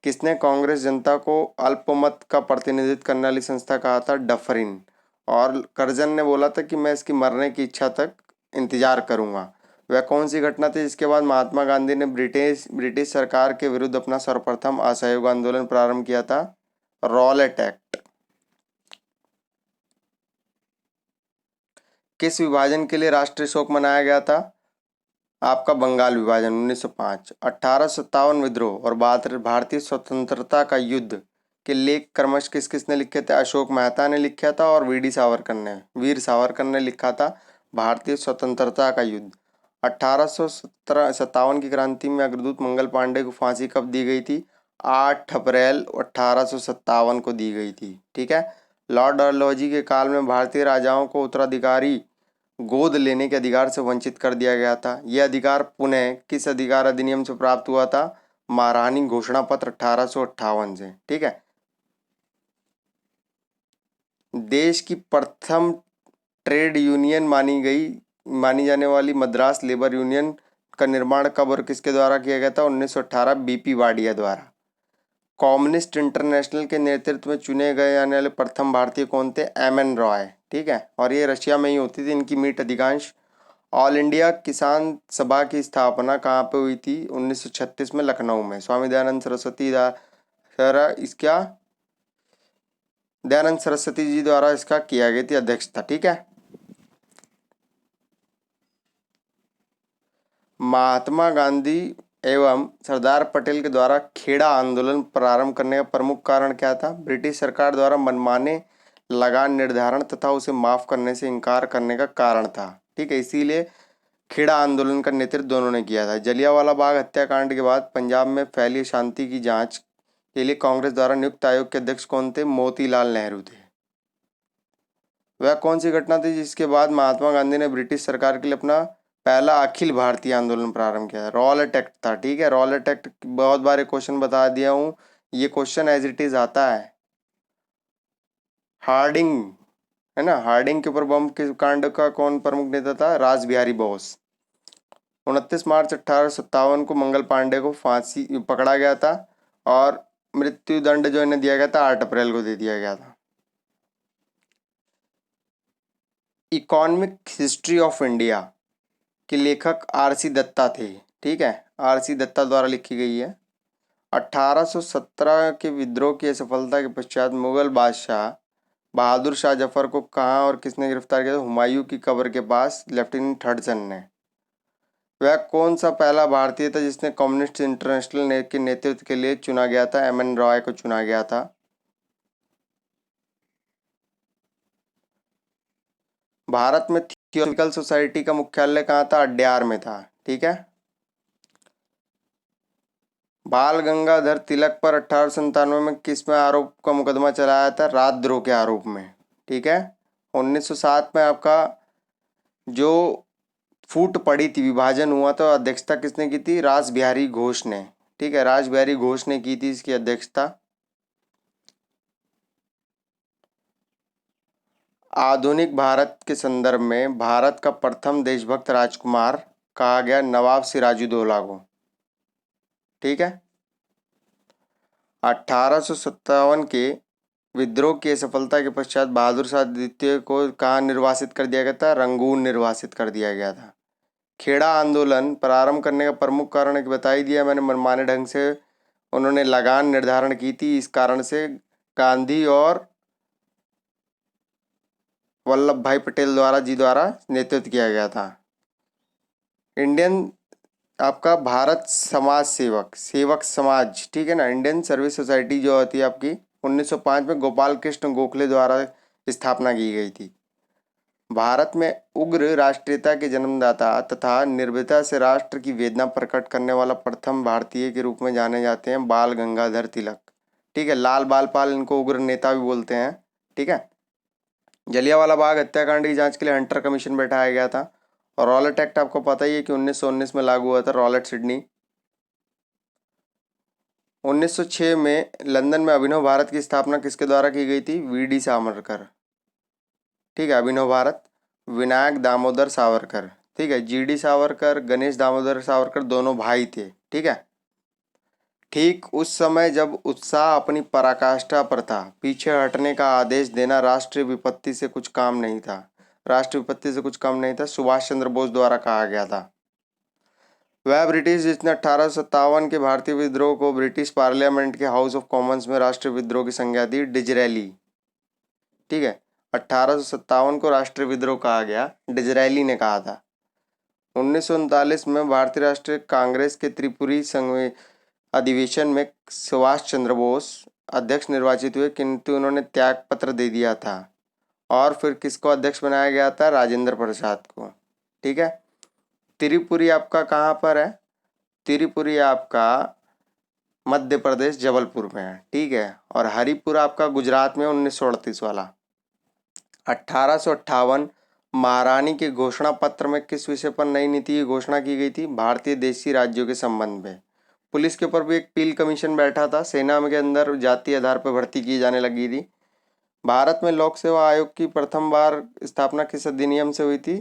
किसने कांग्रेस जनता को अल्पमत का प्रतिनिधित्व करने वाली संस्था कहा था? डफरिन। और करजन ने बोला था कि मैं इसकी मरने की इच्छा तक इंतजार करूंगा। वह कौन सी घटना थी जिसके बाद महात्मा गांधी ने ब्रिटिश सरकार के विरुद्ध अपना सर्वप्रथम असहयोग आंदोलन प्रारंभ किया था? Rowlatt act. किस विभाजन के लिए राष्ट्रीय शोक मनाया गया था? आपका बंगाल विभाजन 1905। 1857 विद्रोह और भारतीय स्वतंत्रता का युद्ध के लेख क्रमश किस किसने लिखे थे? अशोक मेहता ने लिखा था और वीर सावरकर ने लिखा था भारतीय स्वतंत्रता का युद्ध। 1857 की क्रांति में अग्रदूत मंगल पांडे को फांसी कब दी गई थी? 8 अप्रैल 1857 को दी गई थी। ठीक है, लॉर्ड डलहौजी के काल में भारतीय राजाओं को उत्तराधिकारी गोद लेने के अधिकार से वंचित कर दिया गया था। यह अधिकार पुनः किस अधिकार अधिनियम से प्राप्त हुआ था? महारानी घोषणा पत्र 1858 से। ठीक है, देश की प्रथम ट्रेड यूनियन मानी गई मानी जाने वाली मद्रास लेबर यूनियन का निर्माण कब और किसके द्वारा किया गया था? 1918 बीपी वाडिया द्वारा। कम्युनिस्ट इंटरनेशनल के नेतृत्व में चुने गए जाने वाले प्रथम भारतीय कौन थे? एम.एन. रॉय। ठीक है, और ये रशिया में ही होती थी इनकी मीट अधिकांश। ऑल इंडिया किसान सभा की स्थापना कहाँ पे हुई थी? 1936 में लखनऊ में। स्वामी दयानंद सरस्वती द्वारा इसका दयानंद सरस्वती जी द्वारा इसका किया गई थी अध्यक्षता। ठीक है। महात्मा गांधी एवं सरदार पटेल के द्वारा खेड़ा आंदोलन प्रारंभ करने का प्रमुख कारण क्या था? ब्रिटिश सरकार द्वारा मनमाने लगान निर्धारण तथा उसे माफ करने से इनकार करने का कारण था। ठीक है, इसीलिए खेड़ा आंदोलन का नेतृत्व दोनों ने किया था। जलियांवाला बाग हत्याकांड के बाद पंजाब में फैली शांति की जांच के लिए कांग्रेस द्वारा नियुक्त आयोग के अध्यक्ष कौन थे? मोतीलाल नेहरू थे। वह कौन सी घटना थी जिसके बाद महात्मा गांधी ने ब्रिटिश सरकार के लिए अपना पहला अखिल भारतीय आंदोलन प्रारंभ किया? रॉलेट एक्ट था। ठीक है, रॉलेट एक्ट बहुत बार क्वेश्चन बता दिया हूँ, ये क्वेश्चन एज इट इज आता है। हार्डिंग है ना, हार्डिंग के ऊपर बम के कांड का कौन प्रमुख नेता था? रास बिहारी बोस। 29 मार्च 1857 को मंगल पांडे को फांसी पकड़ा गया था और मृत्यु दंड जो इन्हें दिया गया था 8 अप्रैल को दे दिया गया था। इकोनॉमिक हिस्ट्री ऑफ इंडिया के लेखक आर.सी. दत्ता थे। ठीक है, आर.सी. दत्ता द्वारा लिखी गई है। 1817 के विद्रोह की असफलता के पश्चात मुगल बादशाह बहादुर शाह जफर को कहाँ और किसने गिरफ्तार किया? हुमायूं की कब्र के पास लेफ्टिनेंट हडसन ने। वह कौन सा पहला भारतीय था जिसने कम्युनिस्ट इंटरनेशनल के नेतृत्व के लिए चुना गया था? एम.एन. रॉय को चुना गया था। भारत में थियोसॉफिकल सोसाइटी का मुख्यालय कहाँ था? अड्यार में था। ठीक है। बाल गंगाधर तिलक पर 1897 में किस में आरोप का मुकदमा चलाया था? राजद्रोह के आरोप में। ठीक है। 1907 में आपका जो फूट पड़ी थी, विभाजन हुआ तो अध्यक्षता किसने की थी? रास बिहारी घोष ने। ठीक है, रास बिहारी घोष ने की थी इसकी अध्यक्षता। आधुनिक भारत के संदर्भ में भारत का प्रथम देशभक्त राजकुमार कहा गया नवाब सिराजुद्दौला को। ठीक है। 1857 के विद्रोह की सफलता के पश्चात बहादुर शाह द्वितीय को कहाँ निर्वासित कर दिया गया था? रंगून निर्वासित कर दिया गया था। खेड़ा आंदोलन प्रारंभ करने का प्रमुख कारण एक बता ही दिया मैंने, मनमाने ढंग से उन्होंने लगान निर्धारण की थी, इस कारण से गांधी और वल्लभ भाई पटेल द्वारा नेतृत्व किया गया था। इंडियन आपका भारत समाज सेवक समाज, ठीक है ना, इंडियन सर्विस सोसाइटी जो होती है आपकी 1905 में गोपाल कृष्ण गोखले द्वारा स्थापना की गई थी। भारत में उग्र राष्ट्रीयता के जन्मदाता तथा निर्भीकता से राष्ट्र की वेदना प्रकट करने वाला प्रथम भारतीय के रूप में जाने जाते हैं बाल गंगाधर तिलक। ठीक है, लाल बाल पाल इनको उग्र नेता भी बोलते हैं। ठीक है। जलियांवाला बाग हत्याकांड की जांच के लिए हंटर कमीशन बैठाया गया था। और रॉलेट एक्ट आपको पता ही है कि 1919 में लागू हुआ था, रॉलेट सिडनी। 1906 में लंदन में अभिनव भारत की स्थापना किसके द्वारा की गई थी? वी.डी. सावरकर। ठीक है, अभिनव भारत विनायक दामोदर सावरकर। ठीक है, जी.डी. सावरकर गणेश दामोदर सावरकर दोनों भाई थे। ठीक है। ठीक उस समय जब उत्साह अपनी पराकाष्ठा पर था, पीछे हटने का आदेश देना राष्ट्रीय विपत्ति से कुछ काम नहीं था। राष्ट्रीय विपत्ति से कुछ कम नहीं था, सुभाष चंद्र बोस द्वारा कहा गया था। वह ब्रिटिश जिसने 1857 के भारतीय विद्रोह को ब्रिटिश पार्लियामेंट के हाउस ऑफ कॉमन्स में राष्ट्रीय विद्रोह की संज्ञा दी, डिजरेली। ठीक है, 1857 को राष्ट्रीय विद्रोह कहा गया, डिजरेली ने कहा था। 1939 में भारतीय राष्ट्रीय कांग्रेस के त्रिपुरी संघ अधिवेशन में सुभाष चंद्र बोस अध्यक्ष निर्वाचित हुए, किंतु उन्होंने त्याग पत्र दे दिया था। और फिर किसको अध्यक्ष बनाया गया था? राजेंद्र प्रसाद को। ठीक है। त्रिपुरी आपका कहाँ पर है? त्रिपुरी आपका मध्य प्रदेश जबलपुर में है। ठीक है। और हरिपुरा आपका गुजरात में 1938 वाला। 1858 महारानी के घोषणा पत्र में किस विषय पर नई नीति की घोषणा की गई थी? भारतीय देशी राज्यों के संबंध में। पुलिस के ऊपर भी एक पील कमीशन बैठा था, सेना के अंदर जातीय आधार पर भर्ती की जाने लगी थी। भारत में लोक सेवा आयोग की प्रथम बार स्थापना किस अधिनियम से हुई थी?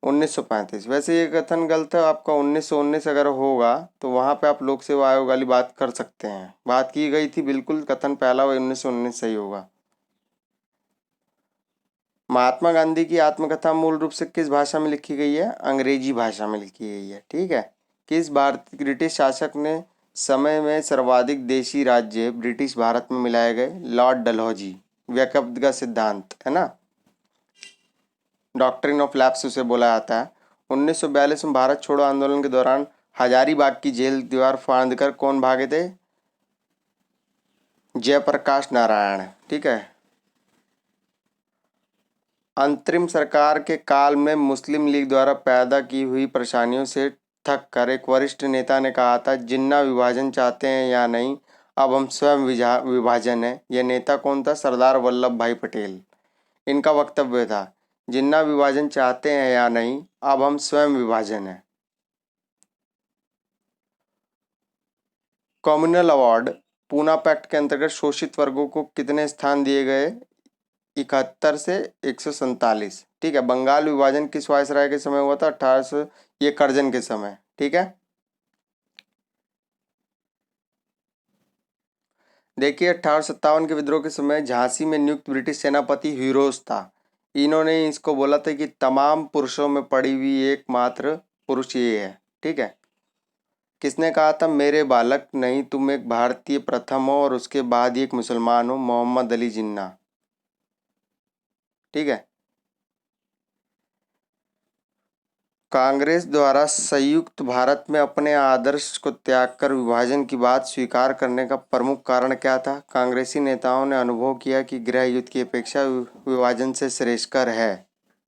1935। वैसे ये कथन गलत है, आपका 1919 अगर होगा तो वहाँ पे आप लोक सेवा आयोग वाली बात कर सकते हैं। बात की गई थी, बिल्कुल कथन पहला 1919 सही होगा। महात्मा गांधी की आत्मकथा मूल रूप से किस भाषा में लिखी गई है? अंग्रेजी भाषा में लिखी गई है, ठीक है। किस भारतीय ब्रिटिश शासक ने समय में सर्वाधिक देशी राज्य ब्रिटिश भारत में मिलाए गए? लॉर्ड डलहौजी। व्यक्तिगत का सिद्धांत है ना, डॉक्ट्रिन ऑफ लैप्स उसे बोला जाता है। 1942 में भारत छोड़ो आंदोलन के दौरान हजारीबाग की जेल दीवार फांदकर कौन भागे थे? जयप्रकाश नारायण, ठीक है। अंतरिम सरकार के काल में मुस्लिम लीग द्वारा पैदा की हुई परेशानियों से थक कर एक वरिष्ठ नेता ने कहा था, जिन्ना विभाजन चाहते हैं या नहीं, अब हम स्वयं विभाजन है। यह नेता कौन था? सरदार वल्लभ भाई पटेल। इनका वक्तव्य था, जिन्ना विभाजन चाहते हैं या नहीं, अब हम स्वयं विभाजन है। कम्युनल अवार्ड पूना पैक्ट के अंतर्गत शोषित वर्गों को कितने स्थान दिए गए? 71 से 147, ठीक है। बंगाल विभाजन किस वायसराय के समय हुआ था? 1800, ये कर्जन के समय, ठीक है। देखिए 1857 के विद्रोह के समय झांसी में नियुक्त ब्रिटिश सेनापति हीरोज था। इन्होंने इसको बोला था कि तमाम पुरुषों में पड़ी हुई एकमात्र पुरुष ये है, ठीक है। किसने कहा था? मेरे बालक, नहीं तुम एक भारतीय प्रथम हो और उसके बाद ही एक मुसलमान हो। मोहम्मद अली जिन्ना, ठीक है। कांग्रेस द्वारा संयुक्त भारत में अपने आदर्श को त्यागकर विभाजन की बात स्वीकार करने का प्रमुख कारण क्या था? कांग्रेसी नेताओं ने अनुभव किया कि गृह युद्ध की अपेक्षा विभाजन से श्रेयस्कर है।